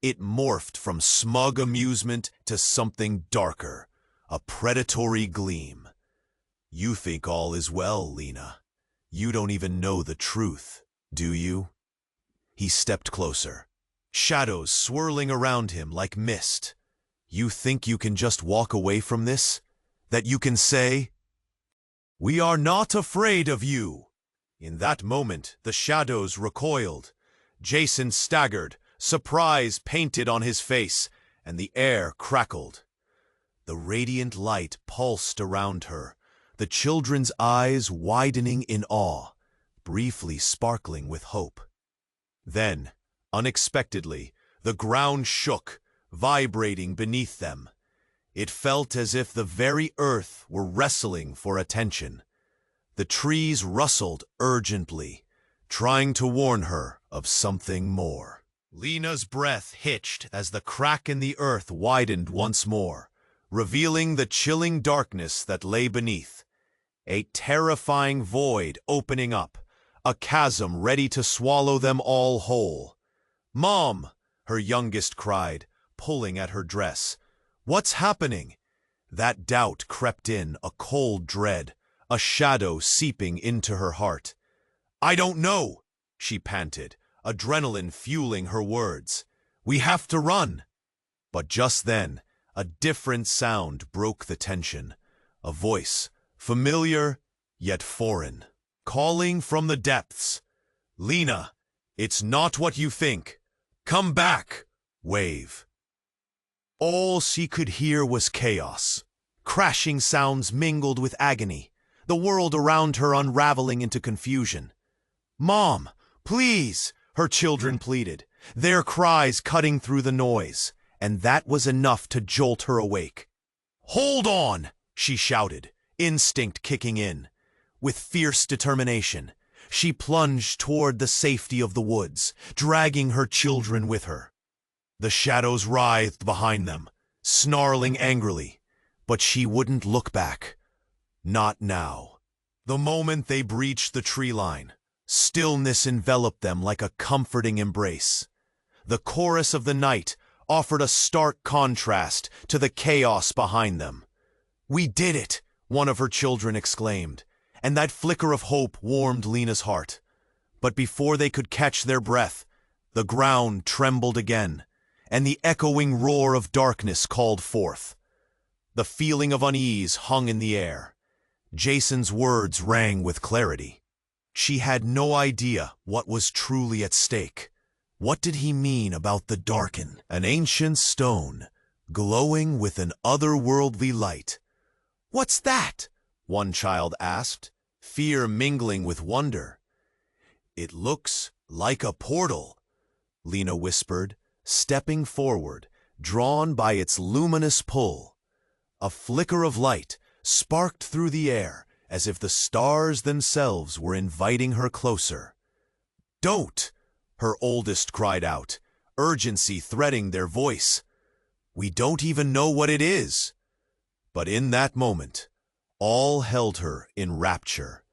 It morphed from smug amusement to something darker, a predatory gleam. "You think all is well, Lena. You don't even know the truth, do you?" He stepped closer, shadows swirling around him like mist. "You think you can just walk away from this? That you can say, 'We are not afraid of you'?" In that moment, the shadows recoiled. Jason staggered, surprise painted on his face, and the air crackled. The radiant light pulsed around her, the children's eyes widening in awe, briefly sparkling with hope. Then, unexpectedly, the ground shook, vibrating beneath them. It felt as if the very earth were wrestling for attention. The trees rustled urgently, trying to warn her of something more. Lena's breath hitched as the crack in the earth widened once more, revealing the chilling darkness that lay beneath. A terrifying void opening up, a chasm ready to swallow them all whole. "Mom!" her youngest cried, pulling at her dress. "What's happening?" That doubt crept in, a cold dread, a shadow seeping into her heart. "I don't know," she panted, adrenaline fueling her words. "We have to run." But just then, a different sound broke the tension. A voice, familiar yet foreign, calling from the depths. "Lena, it's not what you think. Come back!" Wave. All she could hear was chaos. Crashing sounds mingled with agony, the world around her unraveling into confusion. "Mom, please!" her children pleaded, their cries cutting through the noise, and that was enough to jolt her awake. "Hold on!" she shouted, instinct kicking in. With fierce determination, she plunged toward the safety of the woods, dragging her children with her. The shadows writhed behind them, snarling angrily, but she wouldn't look back. Not now. The moment they breached the tree line, stillness enveloped them like a comforting embrace. The chorus of the night offered a stark contrast to the chaos behind them. "We did it!" one of her children exclaimed, and that flicker of hope warmed Lena's heart. But before they could catch their breath, the ground trembled again, and the echoing roar of darkness called forth. The feeling of unease hung in the air. Jason's words rang with clarity. She had no idea what was truly at stake. What did he mean about the darken? An ancient stone, glowing with an otherworldly light. "What's that?" one child asked, fear mingling with wonder. "It looks like a portal," Lena whispered, stepping forward, drawn by its luminous pull. A flicker of light sparked through the air, as if the stars themselves were inviting her closer. "Don't!" her oldest cried out, urgency threading their voice. "We don't even know what it is." But in that moment, all held her in rapture.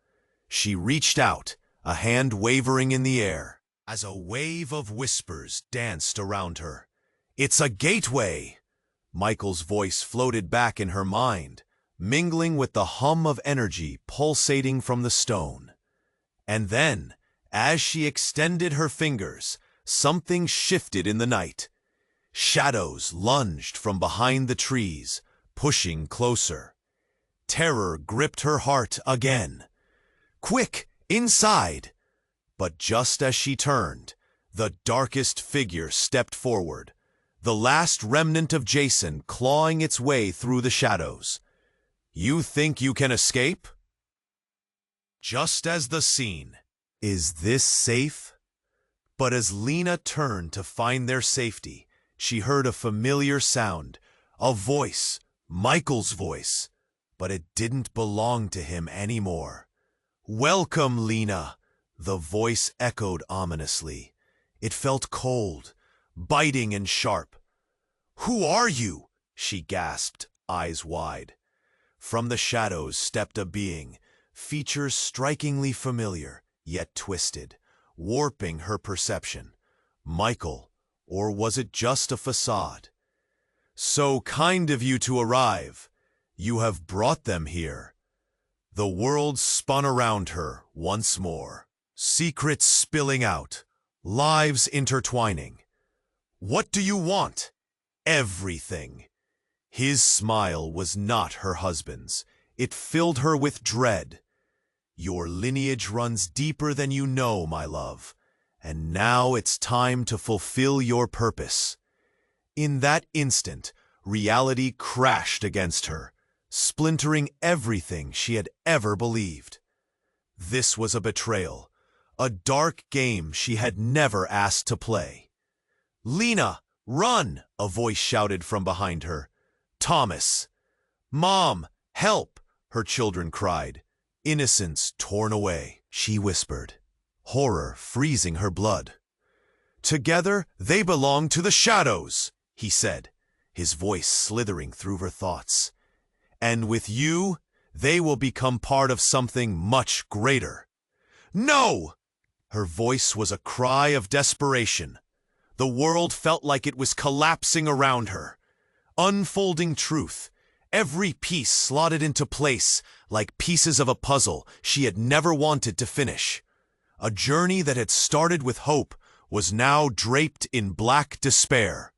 She reached out, a hand wavering in the air, as a wave of whispers danced around her. "It's a gateway!" Michael's voice floated back in her mind, mingling with the hum of energy pulsating from the stone. And then, as she extended her fingers, something shifted in the night. Shadows lunged from behind the trees, pushing closer. Terror gripped her heart again. "Quick, inside!" But just as she turned, the darkest figure stepped forward, the last remnant of Jason clawing its way through the shadows. "You think you can escape?" Just as the scene, "Is this safe?" But as Lena turned to find their safety, she heard a familiar sound, a voice, Michael's voice, but it didn't belong to him anymore. "Welcome, Lena," the voice echoed ominously. It felt cold, biting and sharp. "Who are you?" she gasped, eyes wide. From the shadows stepped a being, features strikingly familiar, yet twisted, warping her perception. Michael, or was it just a facade? "So kind of you to arrive. You have brought them here." The world spun around her once more, secrets spilling out, lives intertwining. "What do you want?" "Everything." His smile was not her husband's. It filled her with dread. "Your lineage runs deeper than you know, my love, and now it's time to fulfill your purpose." In that instant, reality crashed against her, splintering everything she had ever believed. This was a betrayal, a dark game she had never asked to play. "Lena, run!" a voice shouted from behind her. "Thomas!" "Mom, help!" her children cried. "Innocence torn away," she whispered, horror freezing her blood. "Together they belong to the shadows," he said, his voice slithering through her thoughts. "And with you, they will become part of something much greater." "No!" Her voice was a cry of desperation. The world felt like it was collapsing around her. Unfolding truth, every piece slotted into place like pieces of a puzzle she had never wanted to finish. A journey that had started with hope was now draped in black despair.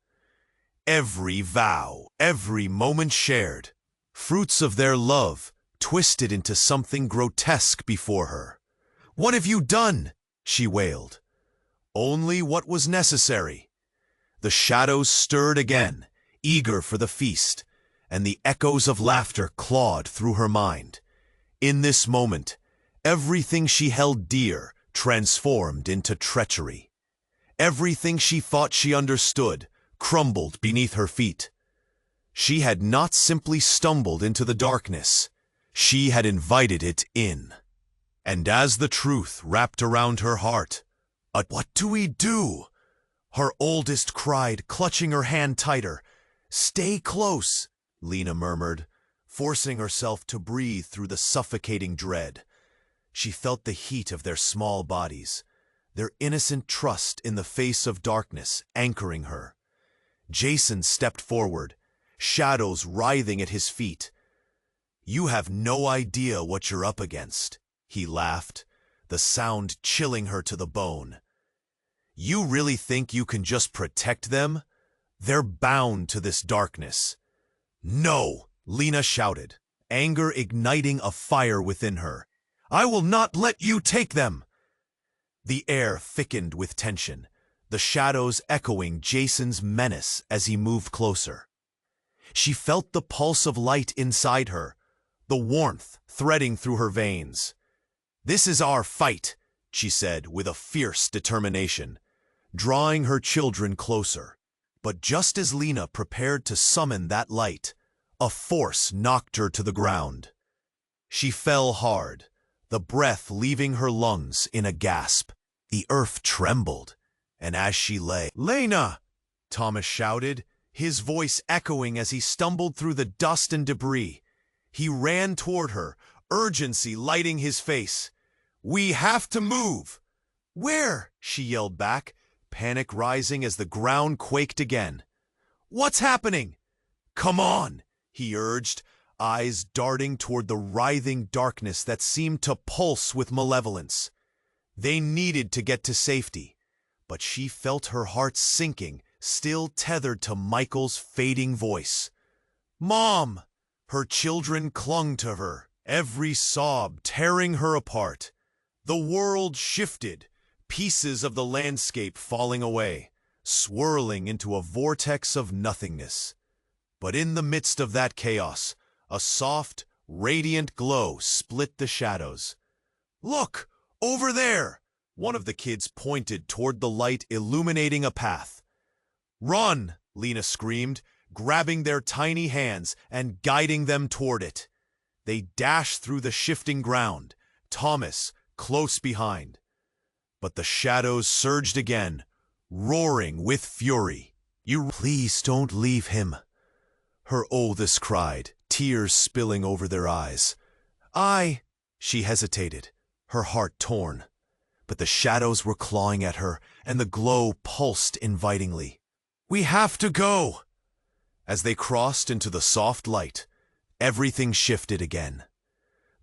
Every vow, every moment shared, fruits of their love, twisted into something grotesque before her. "What have you done?" she wailed. "Only what was necessary." The shadows stirred again, eager for the feast, and the echoes of laughter clawed through her mind. In this moment, everything she held dear transformed into treachery. Everything she thought she understood crumbled beneath her feet. She had not simply stumbled into the darkness, she had invited it in. And as the truth wrapped around her heart, "What do we do?" her oldest cried, clutching her hand tighter. "Stay close," Lena murmured, forcing herself to breathe through the suffocating dread. She felt the heat of their small bodies, their innocent trust in the face of darkness anchoring her. Jason stepped forward, shadows writhing at his feet. "You have no idea what you're up against," he laughed, the sound chilling her to the bone. "You really think you can just protect them? They're bound to this darkness." "No!" Lena shouted, anger igniting a fire within her. "I will not let you take them!" The air thickened with tension, the shadows echoing Jason's menace as he moved closer. She felt the pulse of light inside her, the warmth threading through her veins. "This is our fight," she said with a fierce determination, drawing her children closer. But just as Lena prepared to summon that light, a force knocked her to the ground. She fell hard, the breath leaving her lungs in a gasp. The earth trembled, and as she lay, "Lena!" Thomas shouted, his voice echoing as he stumbled through the dust and debris. He ran toward her, urgency lighting his face. "We have to move!" "Where?" she yelled back, panic rising as the ground quaked again. "What's happening?" "Come on," he urged, eyes darting toward the writhing darkness that seemed to pulse with malevolence. They needed to get to safety, but she felt her heart sinking, still tethered to Michael's fading voice. "Mom!" Her children clung to her, every sob tearing her apart. The world shifted, pieces of the landscape falling away, swirling into a vortex of nothingness. But in the midst of that chaos, a soft, radiant glow split the shadows. "Look! Over there!" One of the kids pointed toward the light illuminating a path. "Run!" Lena screamed, grabbing their tiny hands and guiding them toward it. They dashed through the shifting ground, Thomas close behind. But the shadows surged again, roaring with fury. "Please don't leave him," her oldest cried, tears spilling over their eyes. She hesitated, her heart torn. But the shadows were clawing at her, and the glow pulsed invitingly. "We have to go!" As they crossed into the soft light, everything shifted again.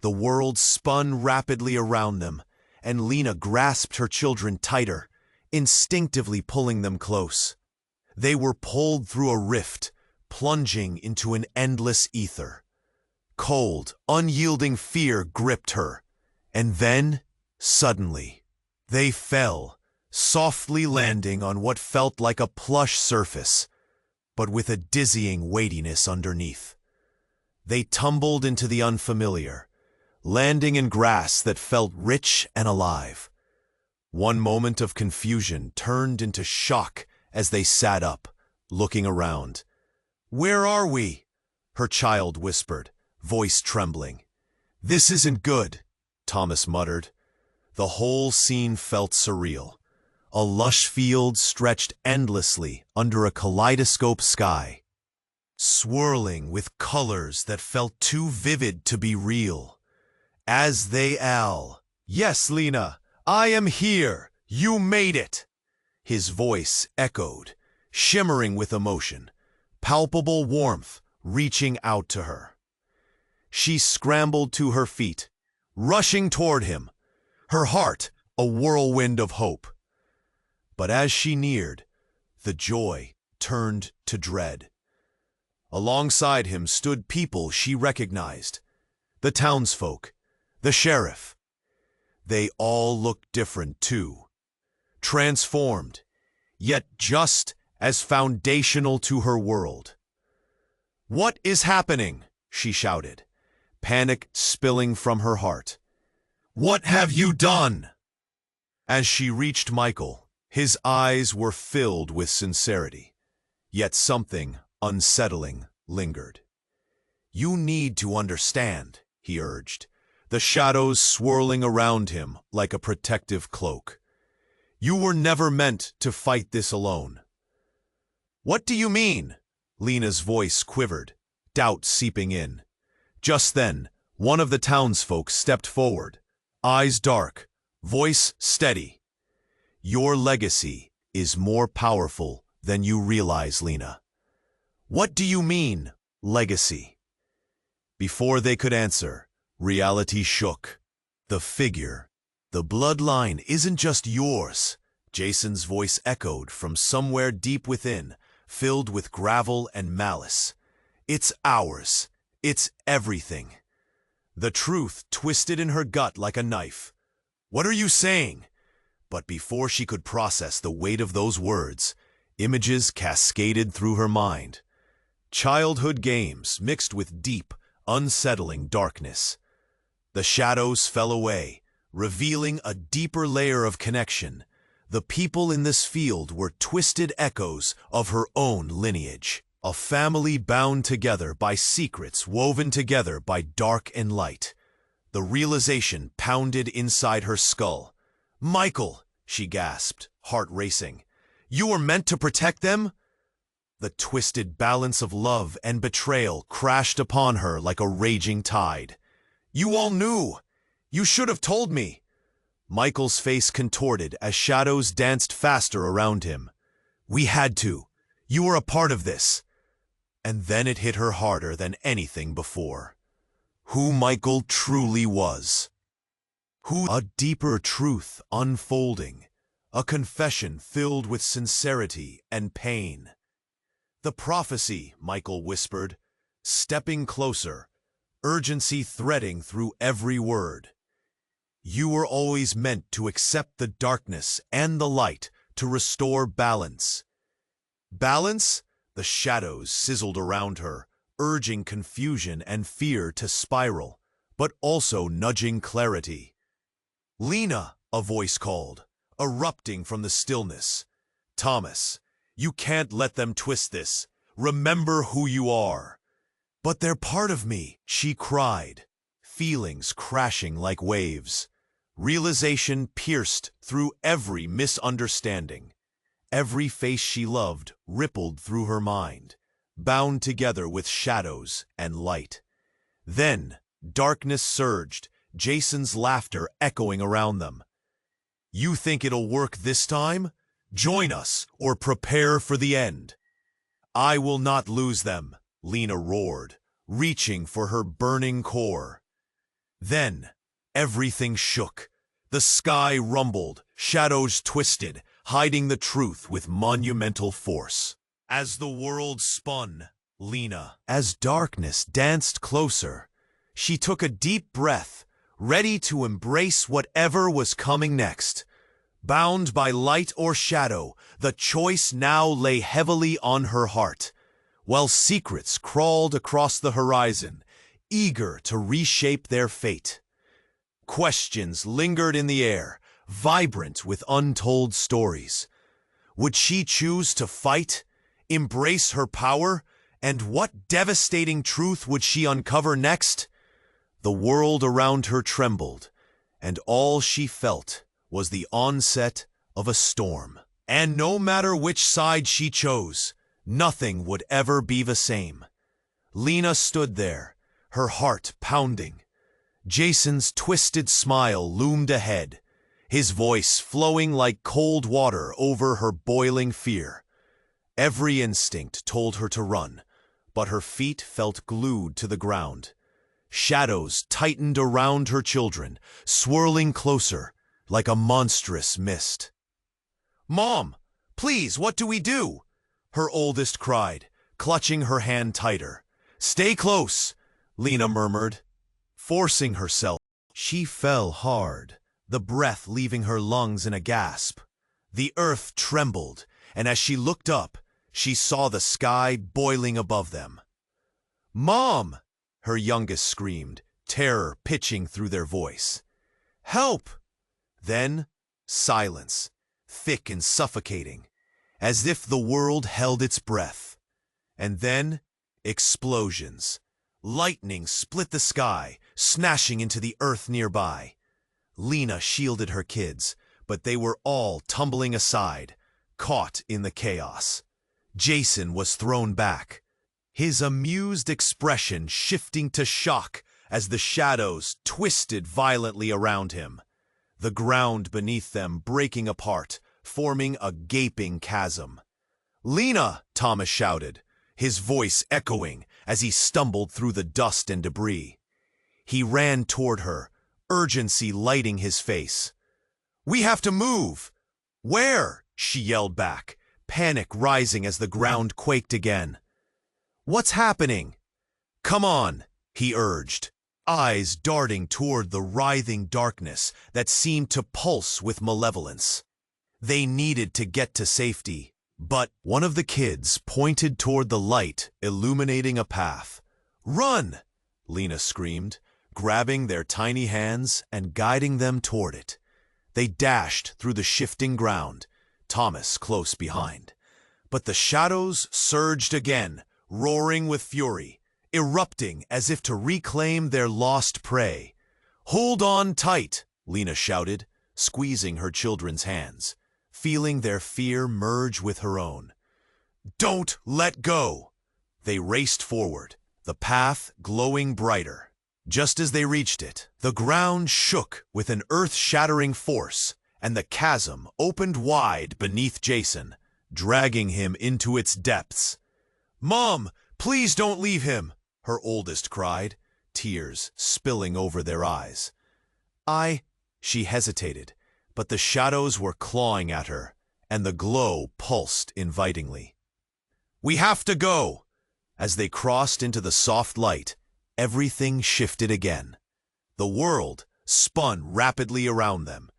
The world spun rapidly around them, and Lena grasped her children tighter, instinctively pulling them close. They were pulled through a rift, plunging into an endless ether. Cold, unyielding fear gripped her, and then, suddenly, they fell, softly landing on what felt like a plush surface, but with a dizzying weightiness underneath. They tumbled into the unfamiliar, landing in grass that felt rich and alive. One moment of confusion turned into shock as they sat up, looking around. "Where are we?" her child whispered, voice trembling. "This isn't good," Thomas muttered. The whole scene felt surreal. A lush field stretched endlessly under a kaleidoscope sky, swirling with colors that felt too vivid to be real. As they "Yes, Lena, I am here! You made it!" His voice echoed, shimmering with emotion, palpable warmth reaching out to her. She scrambled to her feet, rushing toward him, her heart a whirlwind of hope. But as she neared, the joy turned to dread. Alongside him stood people she recognized, the townsfolk, the sheriff. They all looked different too, transformed, yet just as foundational to her world. "What is happening?" she shouted, panic spilling from her heart. "What have you done?" As she reached Michael, his eyes were filled with sincerity, yet something unsettling lingered. "You need to understand," he urged, the shadows swirling around him like a protective cloak. "You were never meant to fight this alone." "What do you mean?" Lena's voice quivered, doubt seeping in. Just then, one of the townsfolk stepped forward, eyes dark, voice steady. "Your legacy is more powerful than you realize, Lena." "What do you mean, legacy?" Before they could answer, reality shook. "The figure, the bloodline isn't just yours," Jason's voice echoed from somewhere deep within, filled with gravel and malice. "It's ours. It's everything." The truth twisted in her gut like a knife. "What are you saying?" But before she could process the weight of those words, images cascaded through her mind. Childhood games mixed with deep, unsettling darkness. The shadows fell away, revealing a deeper layer of connection. The people in this field were twisted echoes of her own lineage, a family bound together by secrets woven together by dark and light. The realization pounded inside her skull. "Michael," she gasped, heart racing. "You were meant to protect them?" The twisted balance of love and betrayal crashed upon her like a raging tide. "You all knew! You should have told me!" Michael's face contorted as shadows danced faster around him. "We had to. You were a part of this." And then it hit her harder than anything before. Who Michael truly was. A deeper truth unfolding, a confession filled with sincerity and pain. "The prophecy," Michael whispered, stepping closer, urgency threading through every word. "You were always meant to accept the darkness and the light to restore balance." Balance? The shadows sizzled around her, urging confusion and fear to spiral, but also nudging clarity. "Lena," a voice called, erupting from the stillness. "Thomas, you can't let them twist this. Remember who you are." "But they're part of me," she cried, feelings crashing like waves. Realization pierced through every misunderstanding. Every face she loved rippled through her mind, bound together with shadows and light. Then darkness surged, Jason's laughter echoing around them. "You think it'll work this time? Join us or prepare for the end." "I will not lose them," Lena roared, reaching for her burning core. Then everything shook. The sky rumbled, shadows twisted, hiding the truth with monumental force. As the world spun, as darkness danced closer, she took a deep breath, ready to embrace whatever was coming next. Bound by light or shadow, the choice now lay heavily on her heart, while secrets crawled across the horizon, eager to reshape their fate. Questions lingered in the air, vibrant with untold stories. Would she choose to fight, embrace her power, and what devastating truth would she uncover next? The world around her trembled, and all she felt was the onset of a storm. And no matter which side she chose, nothing would ever be the same. Lena stood there, her heart pounding. Jason's twisted smile loomed ahead, his voice flowing like cold water over her boiling fear. Every instinct told her to run, but her feet felt glued to the ground. Shadows tightened around her children, swirling closer, like a monstrous mist. "Mom, please, what do we do?" her oldest cried, clutching her hand tighter. "Stay close," Lena murmured. Forcing herself, she fell hard, the breath leaving her lungs in a gasp. The earth trembled, and as she looked up, she saw the sky boiling above them. "Mom!" her youngest screamed, terror pitching through their voice. "Help!" Then, silence, thick and suffocating, as if the world held its breath. And then, explosions. Lightning split the sky, smashing into the earth nearby. Lena shielded her kids, but they were all tumbling aside, caught in the chaos. Jason was thrown back, his amused expression shifting to shock as the shadows twisted violently around him. The ground beneath them breaking apart, forming a gaping chasm. "Lena!" Thomas shouted, his voice echoing as he stumbled through the dust and debris. He ran toward her, urgency lighting his face. "We have to move!" "Where?" she yelled back, panic rising as the ground quaked again. "What's happening?" "Come on," he urged, eyes darting toward the writhing darkness that seemed to pulse with malevolence. They needed to get to safety, but one of the kids pointed toward the light illuminating a path. "Run!" Lena screamed, grabbing their tiny hands and guiding them toward it. They dashed through the shifting ground, Thomas close behind. But the shadows surged again, roaring with fury, erupting as if to reclaim their lost prey. "Hold on tight," Lena shouted, squeezing her children's hands, feeling their fear merge with her own. "Don't let go!" They raced forward, the path glowing brighter. Just as they reached it, the ground shook with an earth-shattering force, and the chasm opened wide beneath Jason, dragging him into its depths. "Mom, please don't leave him," her oldest cried, tears spilling over their eyes. She hesitated, but the shadows were clawing at her, and the glow pulsed invitingly. "We have to go!" As they crossed into the soft light, everything shifted again. The world spun rapidly around them,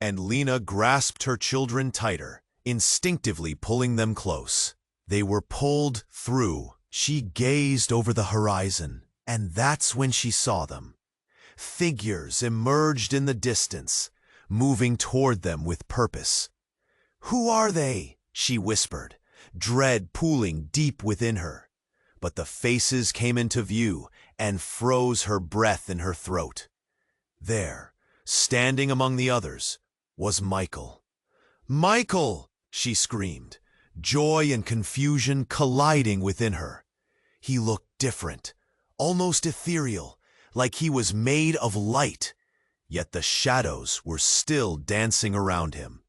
and Lena grasped her children tighter, instinctively pulling them close. They were pulled through. She gazed over the horizon, and that's when she saw them. Figures emerged in the distance, moving toward them with purpose. "Who are they?" she whispered, dread pooling deep within her. But the faces came into view and froze her breath in her throat. There, standing among the others, was Michael. "Michael!" she screamed, joy and confusion colliding within her. He looked different, almost ethereal, like he was made of light, yet the shadows were still dancing around him.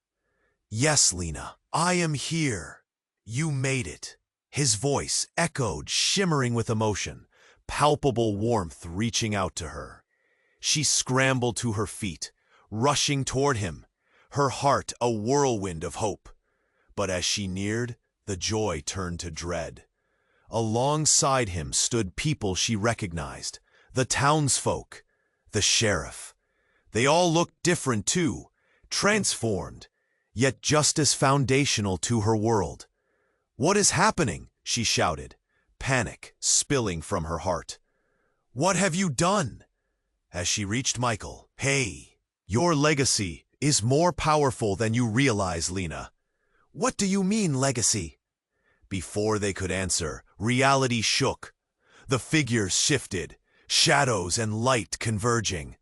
"Yes, Lena, I am here. You made it." His voice echoed, shimmering with emotion, palpable warmth reaching out to her. She scrambled to her feet, rushing toward him, her heart a whirlwind of hope. But as she neared, the joy turned to dread. Alongside him stood people she recognized, the townsfolk, the sheriff. They all looked different too, transformed, yet just as foundational to her world. "What is happening?" she shouted, panic spilling from her heart. "What have you done?" As she reached Michael, "Hey, your legacy is more powerful than you realize, Lena." "What do you mean, legacy?" Before they could answer, reality shook. The figures shifted, shadows and light converging.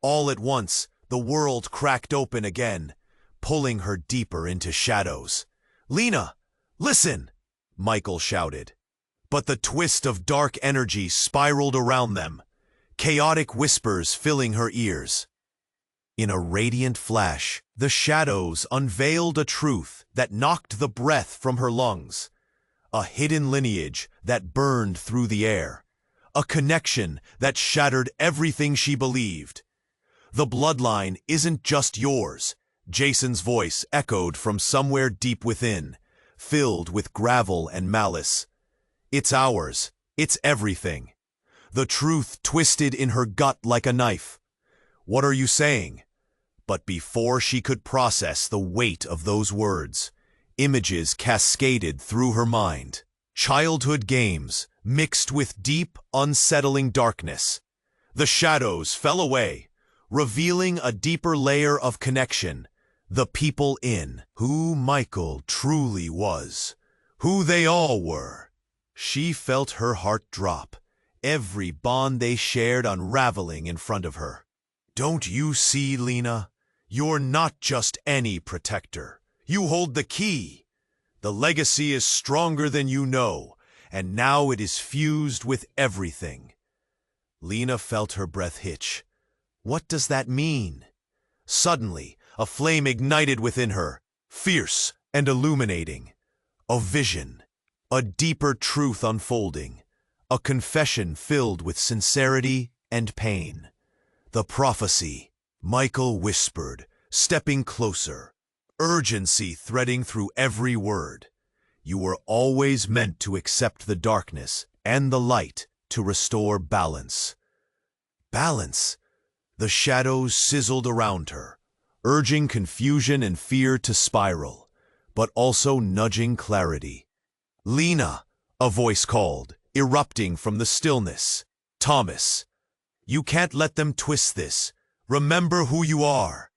All at once, the world cracked open again, pulling her deeper into shadows. "Lena, listen!" Michael shouted. But the twist of dark energy spiraled around them, chaotic whispers filling her ears. In a radiant flash, the shadows unveiled a truth that knocked the breath from her lungs. A hidden lineage that burned through the air. A connection that shattered everything she believed. "The bloodline isn't just yours," Jason's voice echoed from somewhere deep within, filled with gravel and malice. "It's ours. It's everything." The truth twisted in her gut like a knife. "What are you saying?" But before she could process the weight of those words, images cascaded through her mind. Childhood games mixed with deep, unsettling darkness. The shadows fell away, revealing a deeper layer of connection. The people in who Michael truly was, who they all were. She felt her heart drop, every bond they shared unraveling in front of her. "Don't you see, Lena? You're not just any protector. You hold the key. The legacy is stronger than you know, and now it is fused with everything." Lena felt her breath hitch. What does that mean? Suddenly, a flame ignited within her, fierce and illuminating. A vision, a deeper truth unfolding, a confession filled with sincerity and pain. "The prophecy," Michael whispered, stepping closer, urgency threading through every word. "You were always meant to accept the darkness and the light to restore balance." Balance! The shadows sizzled around her, urging confusion and fear to spiral, but also nudging clarity. "Lena," a voice called, erupting from the stillness. "Thomas, you can't let them twist this. Remember who you are."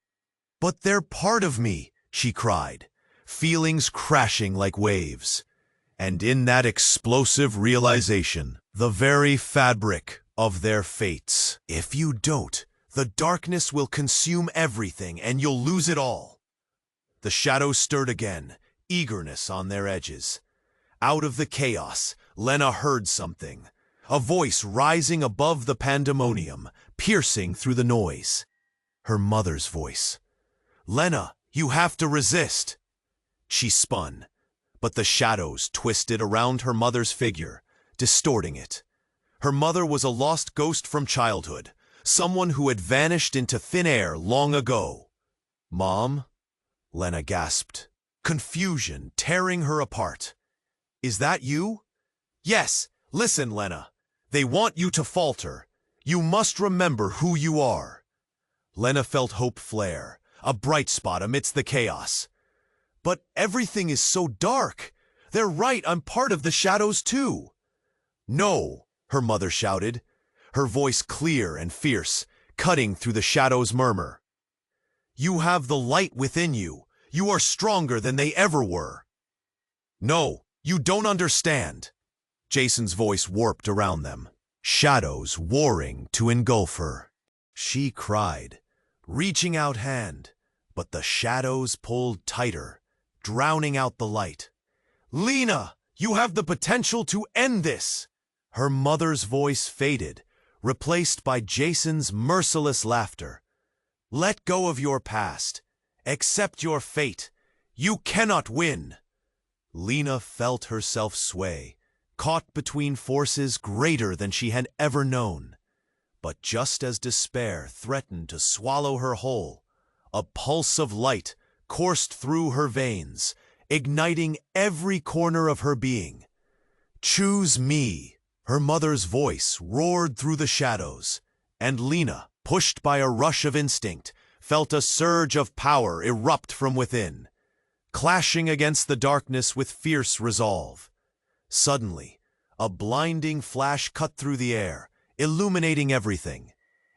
"But they're part of me," she cried, feelings crashing like waves. And in that explosive realization, the very fabric of their fates. "If you don't, The darkness will consume everything, and you'll lose it all. The shadows stirred again, eagerness on their edges. Out of the chaos, Lena heard something. A voice rising above the pandemonium, piercing through the noise. Her mother's voice. "Lena, you have to resist." She spun, but the shadows twisted around her mother's figure, distorting it. Her mother was a lost ghost from childhood, someone who had vanished into thin air long ago. "Mom?" Lena gasped, confusion tearing her apart. "Is that you?" "Yes, listen, Lena. They want you to falter. You must remember who you are." Lena felt hope flare, a bright spot amidst the chaos. "But everything is so dark. They're right, I'm part of the shadows too." "No," her mother shouted, her voice clear and fierce, cutting through the shadows' murmur. "You have the light within you. You are stronger than they ever were." "No, you don't understand." Jason's voice warped around them, shadows warring to engulf her. She cried, reaching out hand, but the shadows pulled tighter, drowning out the light. "Lena, you have the potential to end this." Her mother's voice faded, replaced by Jason's merciless laughter. "Let go of your past. Accept your fate. You cannot win." Lena felt herself sway, caught between forces greater than she had ever known. But just as despair threatened to swallow her whole, a pulse of light coursed through her veins, igniting every corner of her being. "Choose me." Her mother's voice roared through the shadows, and Lena, pushed by a rush of instinct, felt a surge of power erupt from within, clashing against the darkness with fierce resolve. Suddenly, a blinding flash cut through the air, illuminating everything,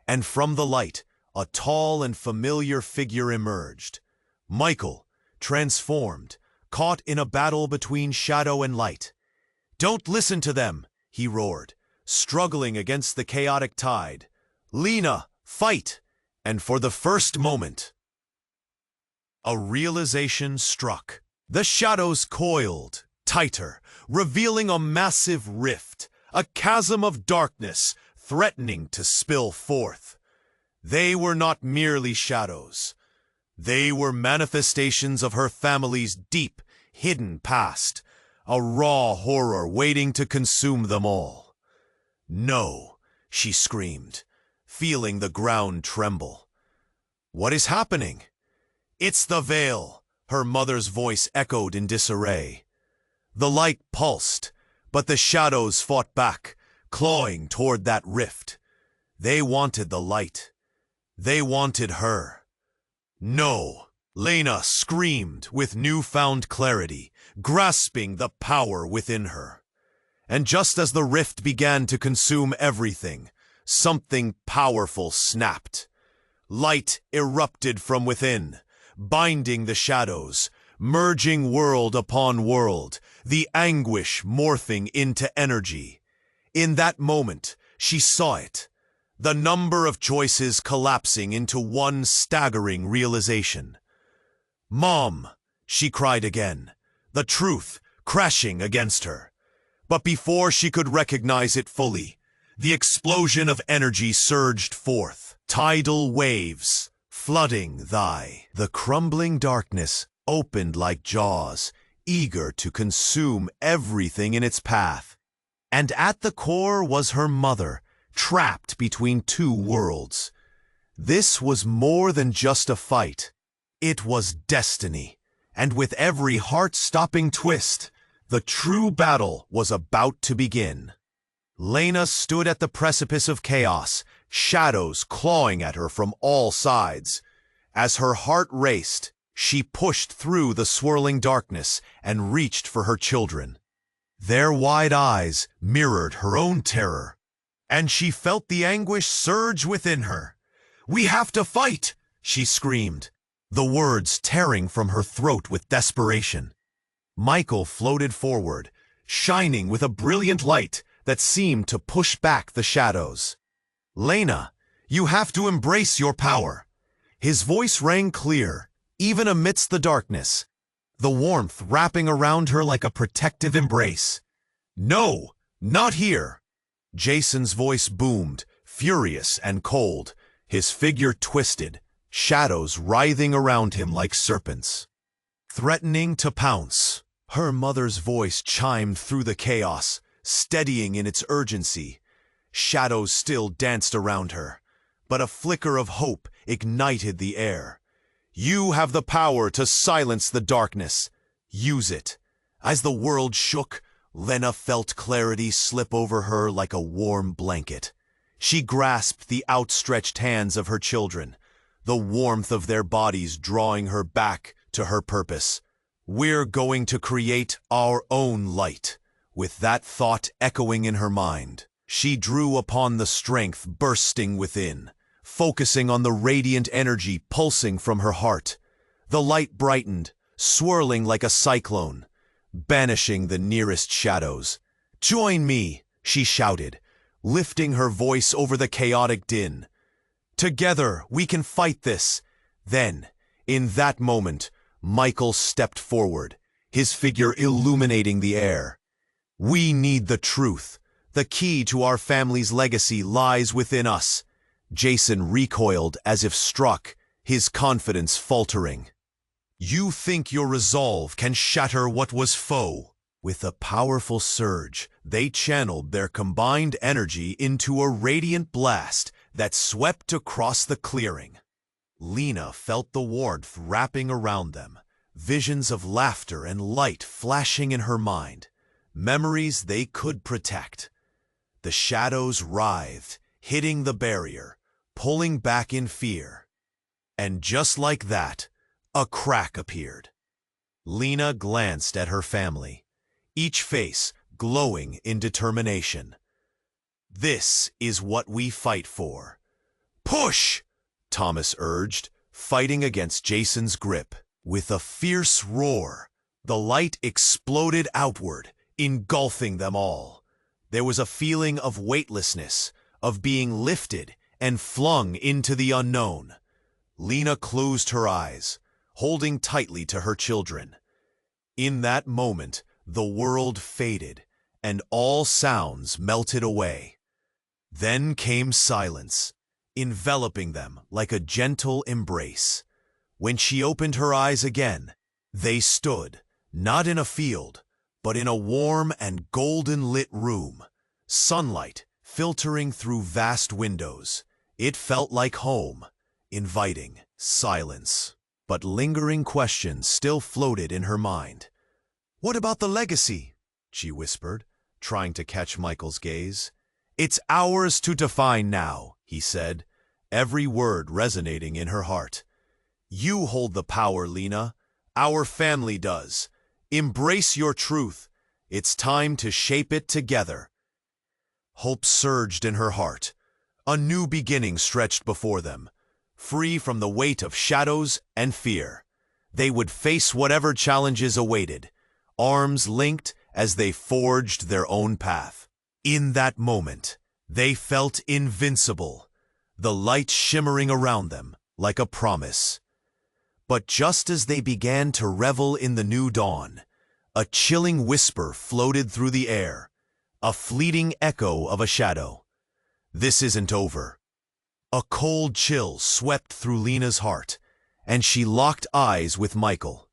and from the light, a tall and familiar figure emerged. Michael, transformed, caught in a battle between shadow and light. "Don't listen to them," he roared, struggling against the chaotic tide. "Lena, fight!" And for the first moment, a realization struck. The shadows coiled tighter, revealing a massive rift, a chasm of darkness threatening to spill forth. They were not merely shadows. They were manifestations of her family's deep, hidden past, a raw horror waiting to consume them all. "No," she screamed, feeling the ground tremble. "What is happening?" "It's the veil," her mother's voice echoed in disarray. The light pulsed, but the shadows fought back, clawing toward that rift. They wanted the light. They wanted her. "No!" Lena screamed with newfound clarity, grasping the power within her. And just as the rift began to consume everything, something powerful snapped. Light erupted from within, binding the shadows, merging world upon world, the anguish morphing into energy. In that moment, she saw it, the number of choices collapsing into one staggering realization. "Mom!" she cried again, the truth crashing against her. But before she could recognize it fully, the explosion of energy surged forth, tidal waves flooding the crumbling darkness opened like jaws, eager to consume everything in its path. And at the core was her mother, trapped between two worlds. This was more than just a fight. It was destiny, and with every heart-stopping twist, the true battle was about to begin. Lena stood at the precipice of chaos, shadows clawing at her from all sides. As her heart raced, she pushed through the swirling darkness and reached for her children. Their wide eyes mirrored her own terror, and she felt the anguish surge within her. "We have to fight!" she screamed, the words tearing from her throat with desperation. Michael floated forward, shining with a brilliant light that seemed to push back the shadows. "Lena, You have to embrace your power. His voice rang clear, even amidst the darkness, the warmth wrapping around her like a protective embrace. No, not here. Jason's voice boomed, furious and cold, his figure twisted, shadows writhing around him like serpents, threatening to pounce. Her mother's voice chimed through the chaos, steadying in its urgency. Shadows still danced around her, but a flicker of hope ignited the air. You have the power to silence the darkness. Use it. As the world shook, Lena felt clarity slip over her like a warm blanket. She grasped the outstretched hands of her children, the warmth of their bodies drawing her back to her purpose. We're going to create our own light. With that thought echoing in her mind, she drew upon the strength bursting within, focusing on the radiant energy pulsing from her heart. The light brightened, swirling like a cyclone, banishing the nearest shadows. "Join me," she shouted, lifting her voice over the chaotic din. "Together we can fight this." Then, in that moment, Michael stepped forward, his figure illuminating the air. "We need the truth. The key to our family's legacy lies within us." Jason recoiled as if struck, his confidence faltering. "You think your resolve can shatter what was foe?" With a powerful surge, they channeled their combined energy into a radiant blast that swept across the clearing. Lena felt the warmth wrapping around them, visions of laughter and light flashing in her mind, memories they could protect. The shadows writhed, hitting the barrier, pulling back in fear. And just like that, a crack appeared. Lena glanced at her family, each face glowing in determination. "This is what we fight for." "Push!" Thomas urged, fighting against Jason's grip. With a fierce roar, the light exploded outward, engulfing them all. There was a feeling of weightlessness, of being lifted and flung into the unknown. Lena closed her eyes, holding tightly to her children. In that moment, the world faded, and all sounds melted away. Then came silence, enveloping them like a gentle embrace. When she opened her eyes again, they stood, not in a field, but in a warm and golden-lit room, sunlight filtering through vast windows. It felt like home, inviting silence. But lingering questions still floated in her mind. "What about the legacy?" she whispered, trying to catch Michael's gaze. "It's ours to define now," he said, every word resonating in her heart. "You hold the power, Lena. Our family does. Embrace your truth. It's time to shape it together." Hope surged in her heart. A new beginning stretched before them, free from the weight of shadows and fear. They would face whatever challenges awaited, arms linked as they forged their own path. In that moment, they felt invincible, the light shimmering around them like a promise. But just as they began to revel in the new dawn, a chilling whisper floated through the air, a fleeting echo of a shadow. "This isn't over." A cold chill swept through Lena's heart, and she locked eyes with Michael.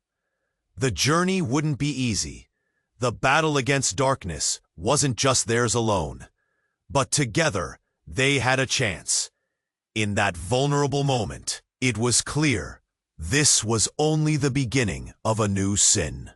The journey wouldn't be easy. The battle against darkness wasn't just theirs alone. But together, they had a chance. In that vulnerable moment, it was clear this was only the beginning of a new sin.